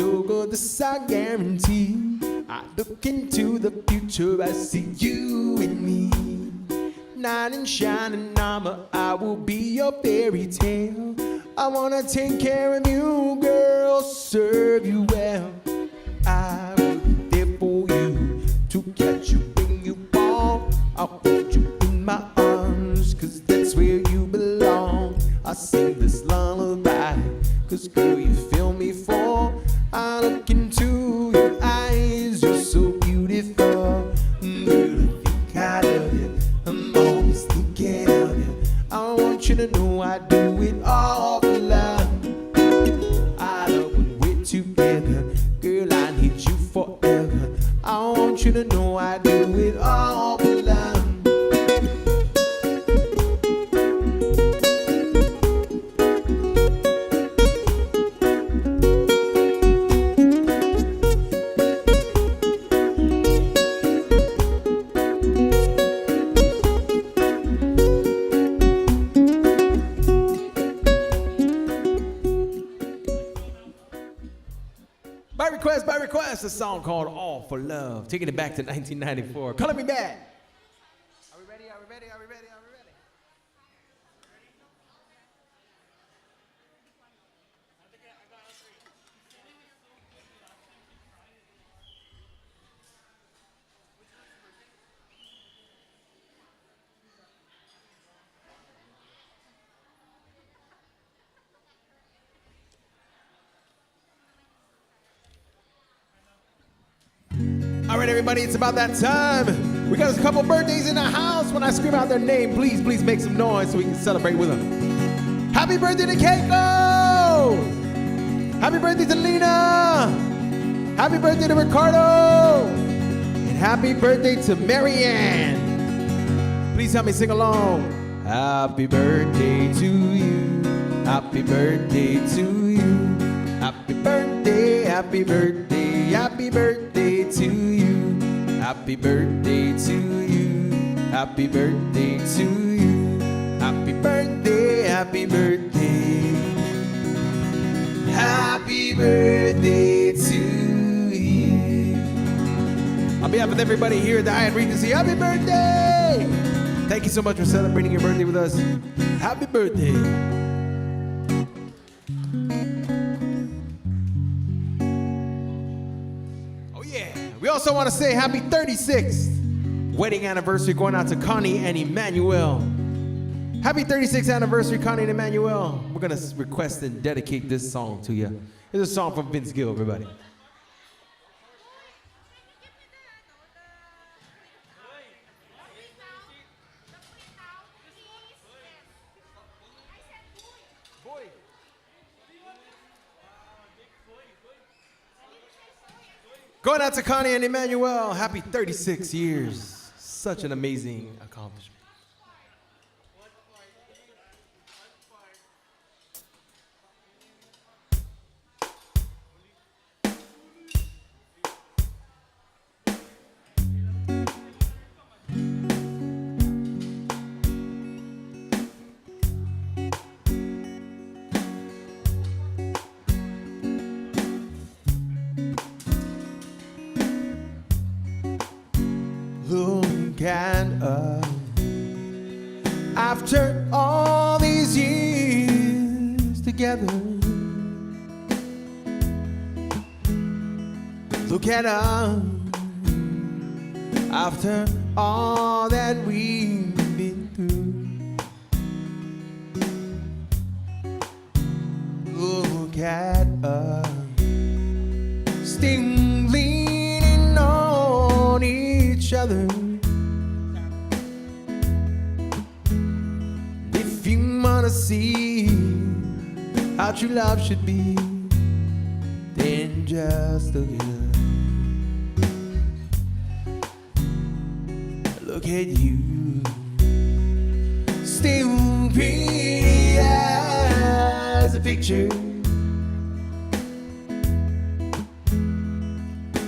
Speaker 1: so good, this I guarantee. I look into the future, I see you and me. Knight in shining armor, I will be your fairy tale. I wanna take care of you, girl, serve you well. I will be there for you, to catch you when you fall. I'll hold you in my arms, cause that's where you belong. I sing this lullaby, cause girl, you fill me full. I look into your eyes, you're so beautiful. Girl, I think I love you, I'm always thinking of you. I want you to know I do it all for love. I love when we're together, girl, I need you forever. I want you to know I do it all for love. By request, a song called All for Love, taking it back to 1994. Color Me Back. Are we ready? Are we ready? Are we ready? Are we ready? All right, everybody, it's about that time. We got a couple birthdays in the house. When I scream out their name, please make some noise so we can celebrate with them. Happy birthday to Keiko! Happy birthday to Lena! Happy birthday to Ricardo! And happy birthday to Marianne! Please help me sing along. Happy birthday to you. Happy birthday to you. Happy birthday, happy birthday, happy birthday to you. Happy birthday to you. Happy birthday to you. Happy birthday, happy birthday. Happy birthday to you. On behalf of everybody here at the Hyatt Regency, happy birthday! Thank you so much for celebrating your birthday with us. Happy birthday. We also want to say happy 36th wedding anniversary going out to Connie and Emmanuel. Happy 36th anniversary, Connie and Emmanuel. We're going to request and dedicate this song to you. It's a song from Vince Gill, everybody. Going out to Connie and Emmanuel, happy 36 years. Such an amazing accomplishment. Look at us after all these years together. Look at us after all that we've been through. Look at us still leaning on each other. If you wanna see how true love should be, then just look at us. Look at you, still pretty as a picture.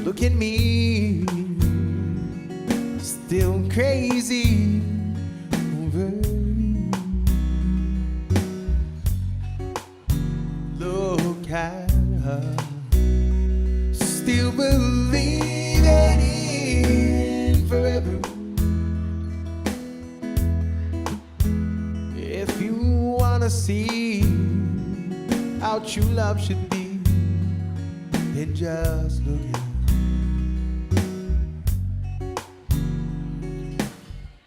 Speaker 1: Look at me, still crazy over you. Look at her still believing in forever. If you wanna see how true love should be, then just look at it.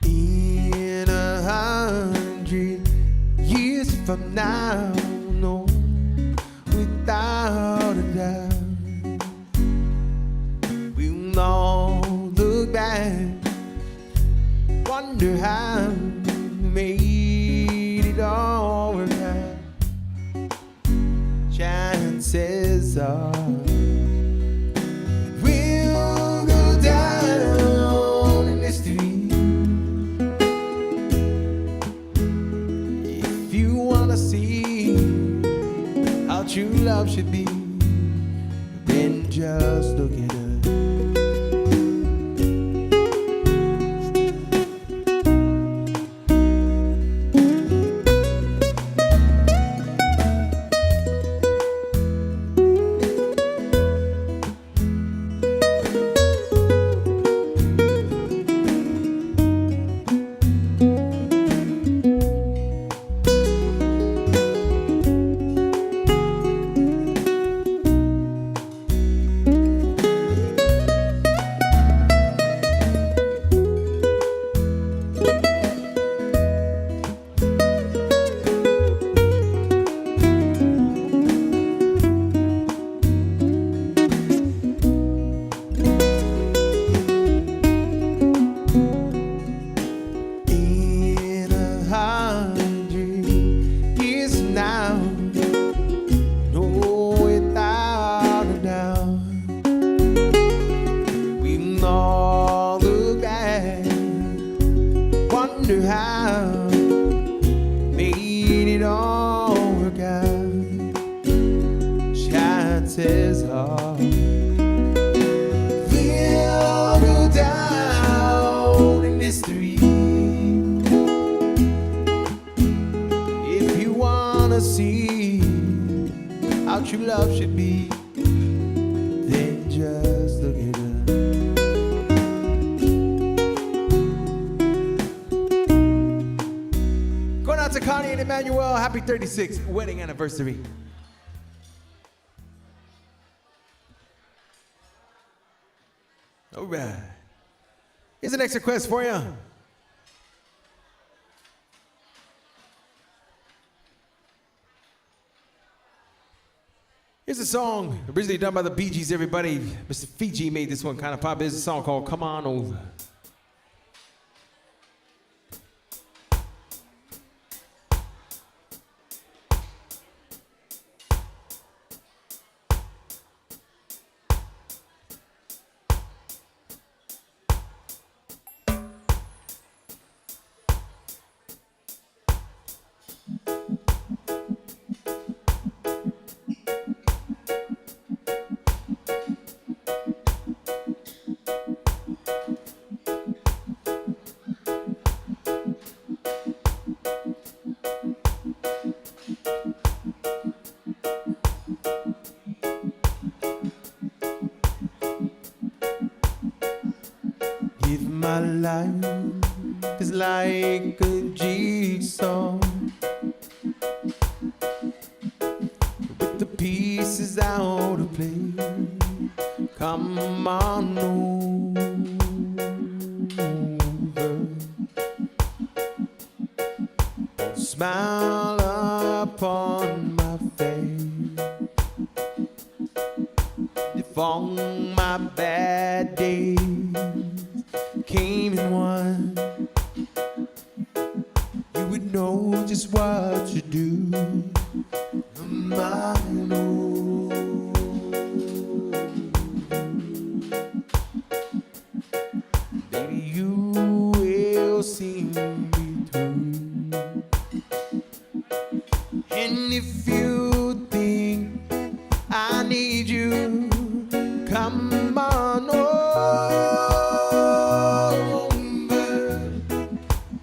Speaker 1: In 100 years from now, no, without a doubt, we'll all look back, wonder how we made it all work out. Chances are we'll go down in history. If you wanna see how true love should be, then just look at us. Happy 36th wedding anniversary. All right. Here's an next request for you. Here's a song originally done by the Bee Gees, everybody. Mr. Fiji made this one kind of pop. It's a song called Come On Over. If my life is like a jigsaw with the pieces out of place, come on over. Smile upon my face. If on my bad days came in one, you would know just what to do. Mine, oh. Baby, you will see me through. And if you think I need you, come on over.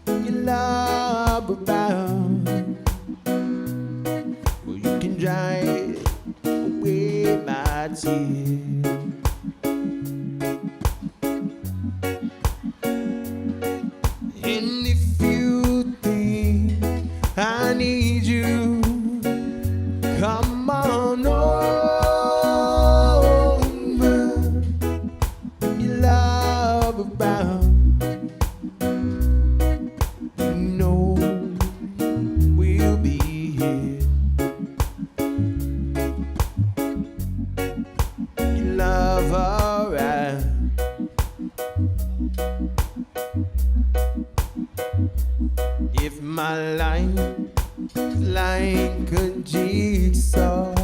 Speaker 1: Your love about, well, you can dry away my tears. My life is like a jigsaw.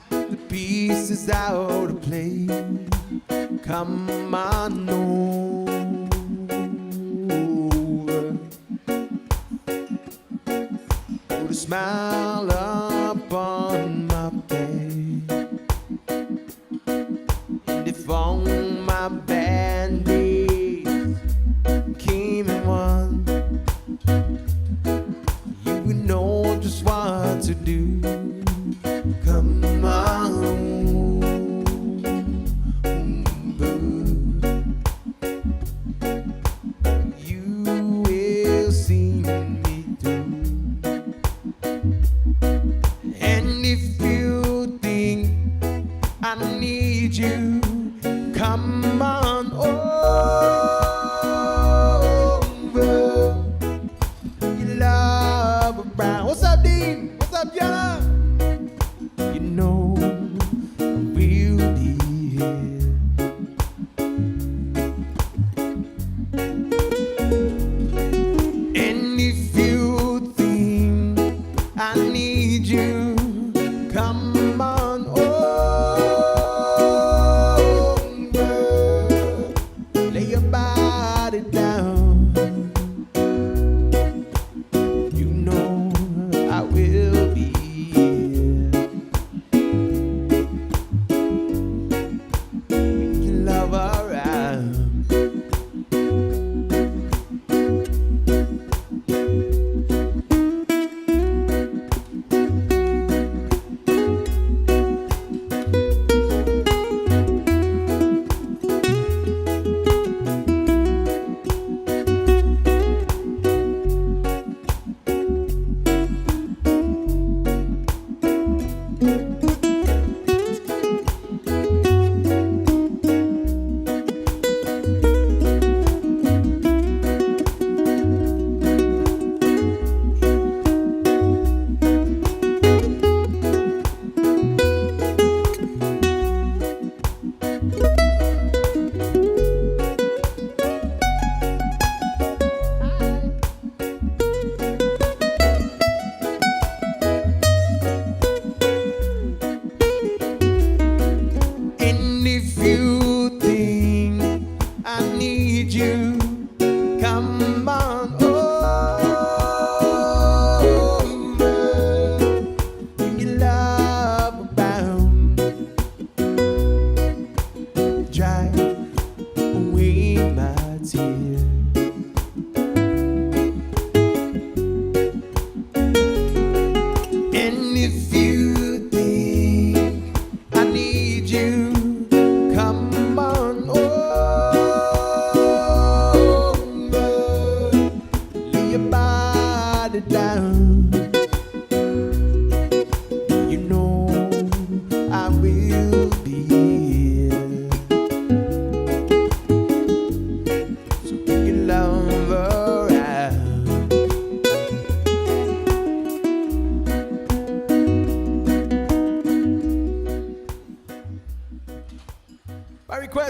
Speaker 1: The pieces out of place. Come on over. Put a smile upon my face. And if on my bad days came in one, you would know just what to do. Come on. Come on over. You love around. What's up, Dean? What's up, Yana? You know we'll be here. And if you think I need you, come on over.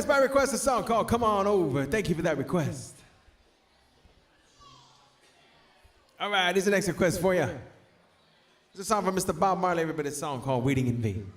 Speaker 1: By request, a song called Come On Over. Thank you for that request. All right, here's the next request for you. It's a song from Mr. Bob Marley, everybody's song called Waiting in Vain.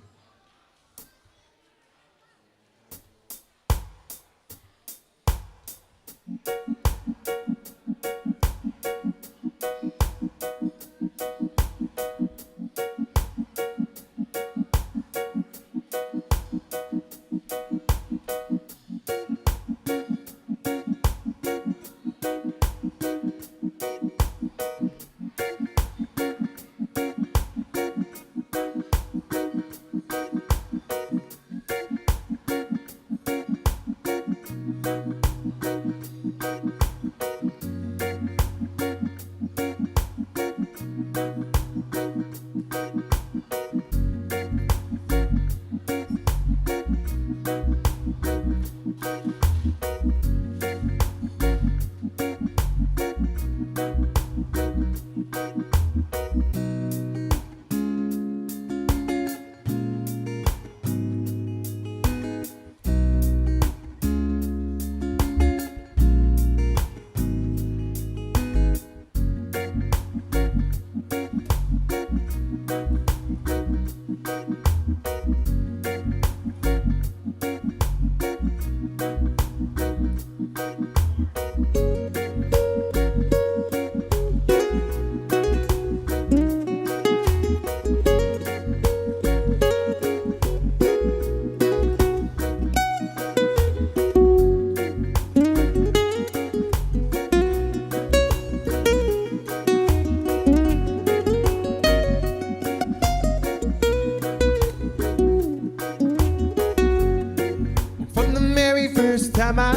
Speaker 1: time I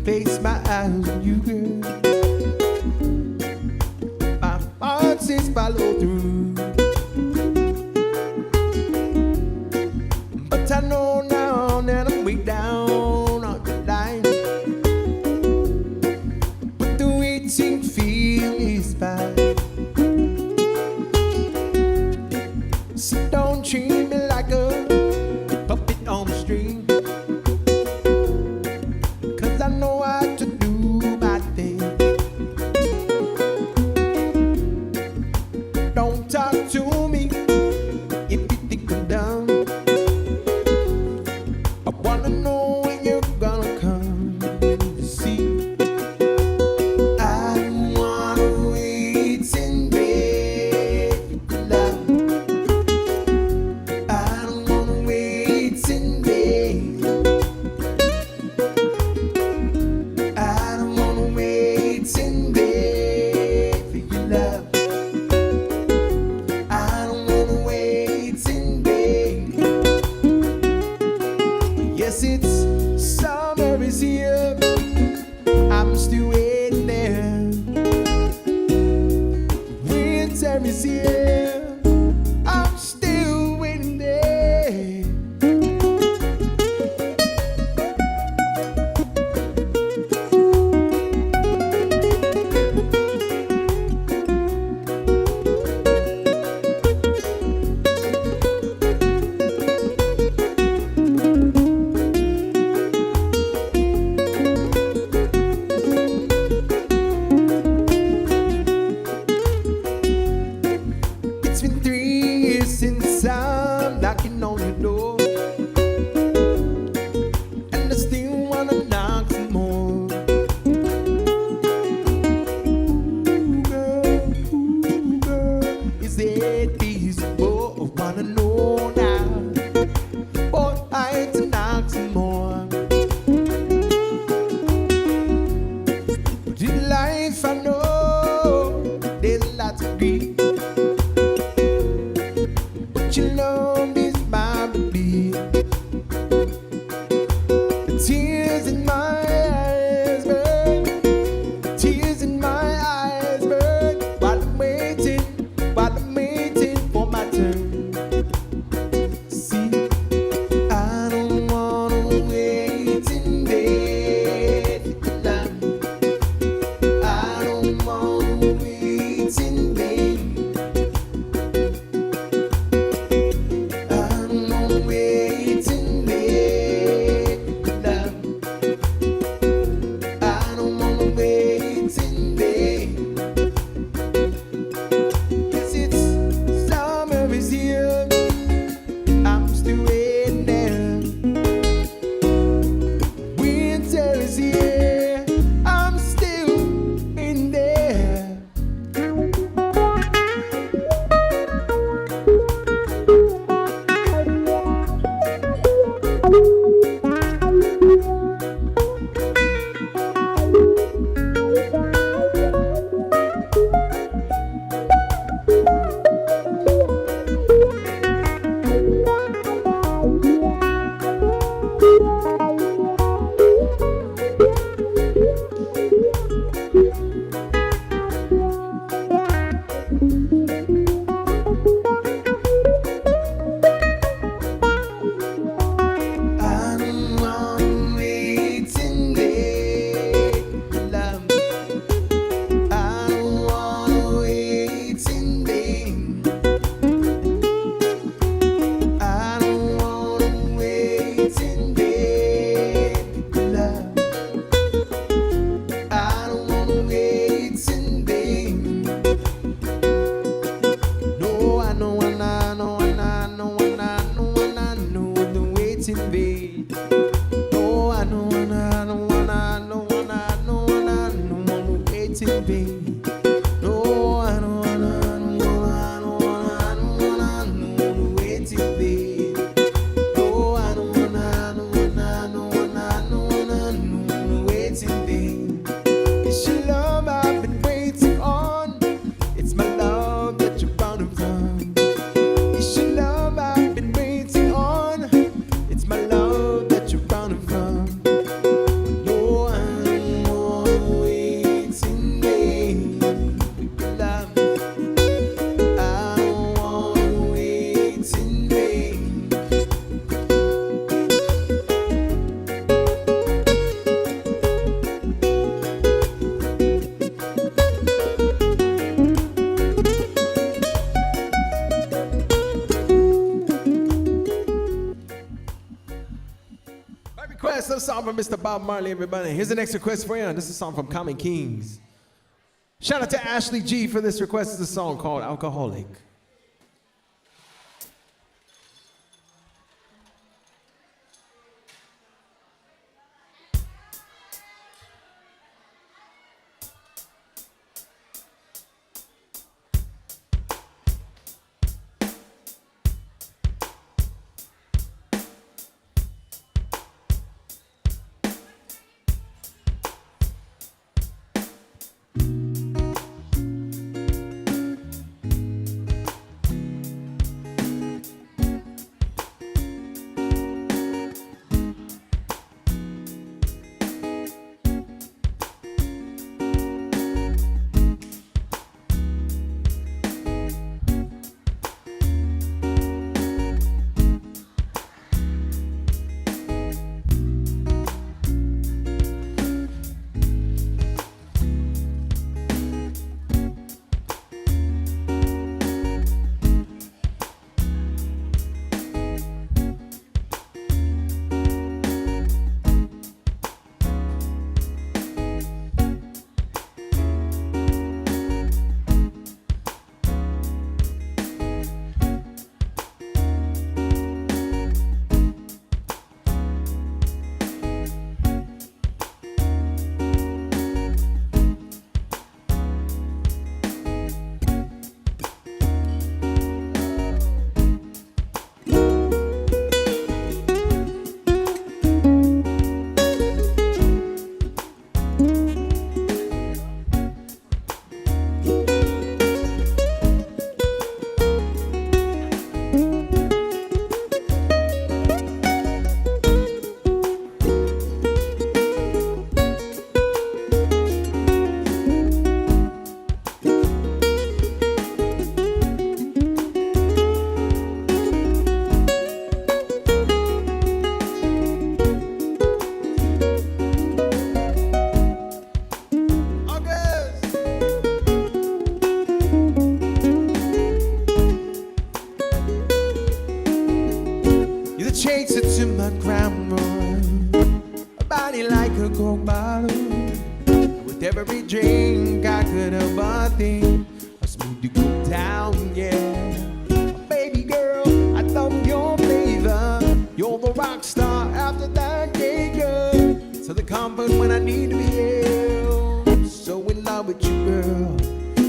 Speaker 1: face my eyes on you, girl, my heart says follow through. But I know now that I'm way down on the line, but the waiting feel is fine. So don't treat me like a puppet on the string, 'cause I know how to do my thing. Don't talk to me if you think I'm dumb. I wanna know when you're gonna come to see. I don't wanna wait in bed for love. I don't wanna wait in bed. I don't wanna wait in bed for your love. I don't wanna wait in bed. Yes, it's summer is here. I'm still waiting there. Winter is here. I'm still waiting there. It's been 3 years since I'm knocking on your door, and I still wanna knock some more. Ooh, girl, is it feasible? I wanna know now. Boy, I had to knock some more. But in life I know there's a lot to grieve, but your love is my belief. The tears in my eyes burn, the tears in my eyes burn, while I'm waiting for my turn. See, I don't wanna wait in bed for love. I don't wanna wait in bed. I don't wanna wait in bed for love. I don't wanna wait in bed. Yes, it's summer is here. I'm still waiting there. Winter is here. I'm still in there. I don't wanna wait in bed for love. I don't wanna wait in bed. I don't wanna wait in bed for love. I don't wanna wait in bed. No, I know, I know, I know, I know, I know the waiting bed. No, I know, I know, I know, I know, I know the waiting bed. No, I know, I know, I know, I know, I know the waiting bed. No, I know, I know, I know, I know, I know the waiting bed. It's your love I've been waiting on. It's my love that you're running from. It's your love I've been waiting on. It's my love Request a song from Mr. Bob Marley, everybody. Here's the next request for you. This is a song from Common Kings. Shout out to Ashley G for this request. It's a song called Alcoholic. Chase it to my grandma, a body like a Coke bottle. With every drink I could have think a smoothie go down, yeah. Baby girl, I love your flavor. You're the rock star after that day, girl. So the comfort when I need to be held. So in love with you, girl.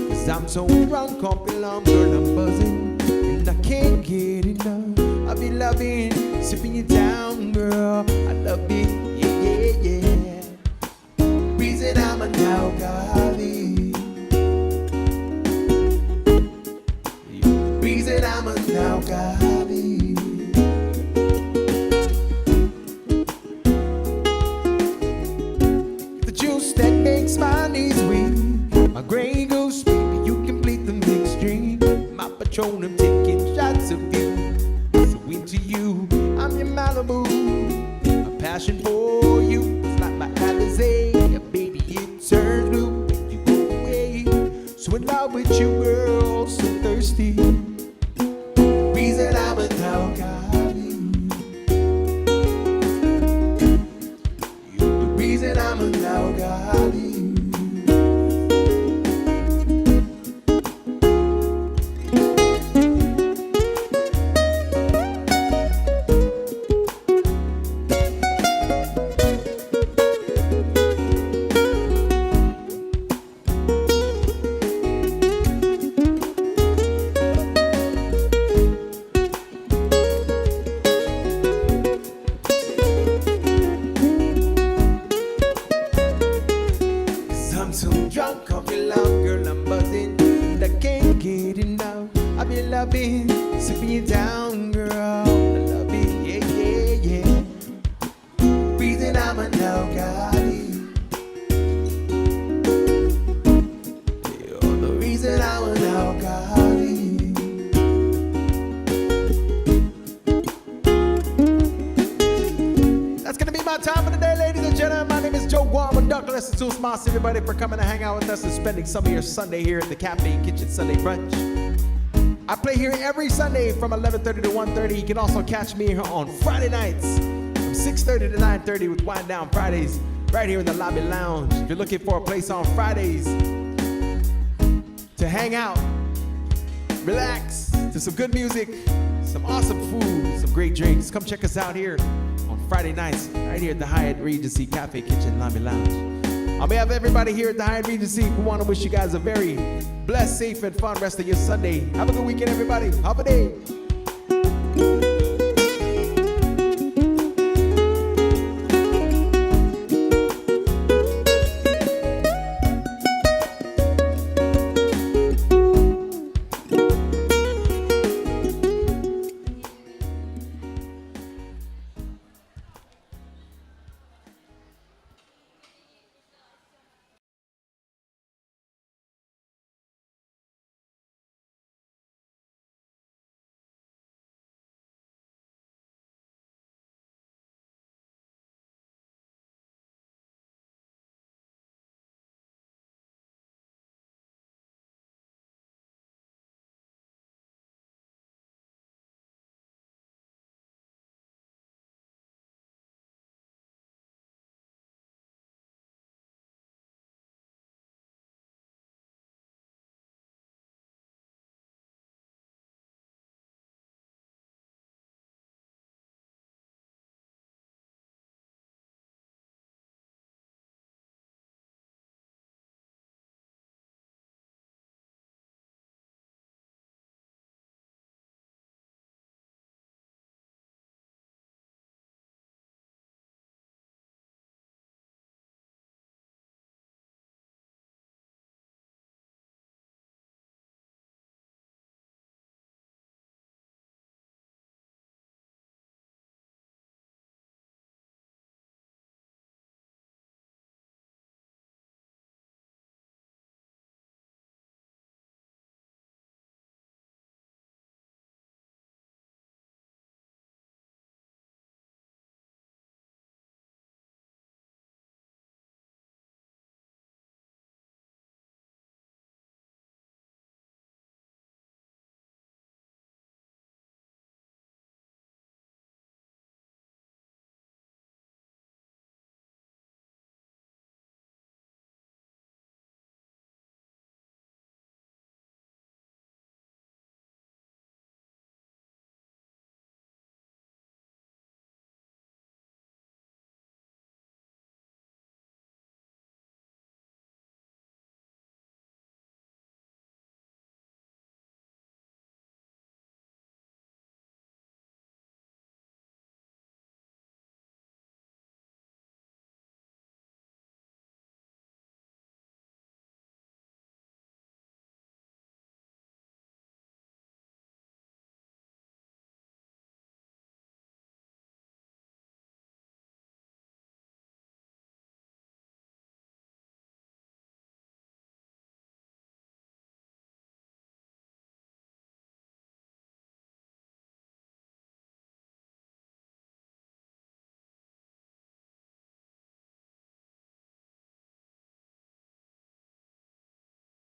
Speaker 1: Cause I'm so drunk off your love, girl, I'm buzzing. And I can't get enough. I'll be loving, sipping you down, girl. I love it, yeah, yeah, yeah. Reason I'm an alcoholic. Reason I'm an alcoholic. The juice that makes my knees weak. My Grey Goose, baby, you complete the mixed drink. My Patron, I'm taking shots of you. To you, I'm your Malibu. A passion for you is like my Alizé. Yeah, baby, it turns blue when you go away. So in love with you, girl, so thirsty. Reason I'm an alcoholic. You're the reason I'm an alcoholic. Sipping you down, girl. I love it, yeah, yeah, yeah. Reason I'm an alcoholic. You're the reason I'm an alcoholic. That's gonna be my time for the day, ladies and gentlemen. My name is Joe Guam with Douglas and Toastmasters. Everybody for coming to hang out with us and spending some of your Sunday here at the Cafe and Kitchen Sunday Brunch. I play here every Sunday from 11:30 to 1:30. You can also catch me here on Friday nights from 6:30 to 9:30 with Wind Down Fridays, right here in the Lobby Lounge. If you're looking for a place on Fridays to hang out, relax, to some good music, some awesome food, some great drinks, come check us out here on Friday nights, right here at the Hyatt Regency Cafe Kitchen Lobby Lounge. On behalf of everybody here at the Hyatt Regency, we want to wish you guys a very blessed, safe, and fun rest of your Sunday. Have a good weekend, everybody. Have a day.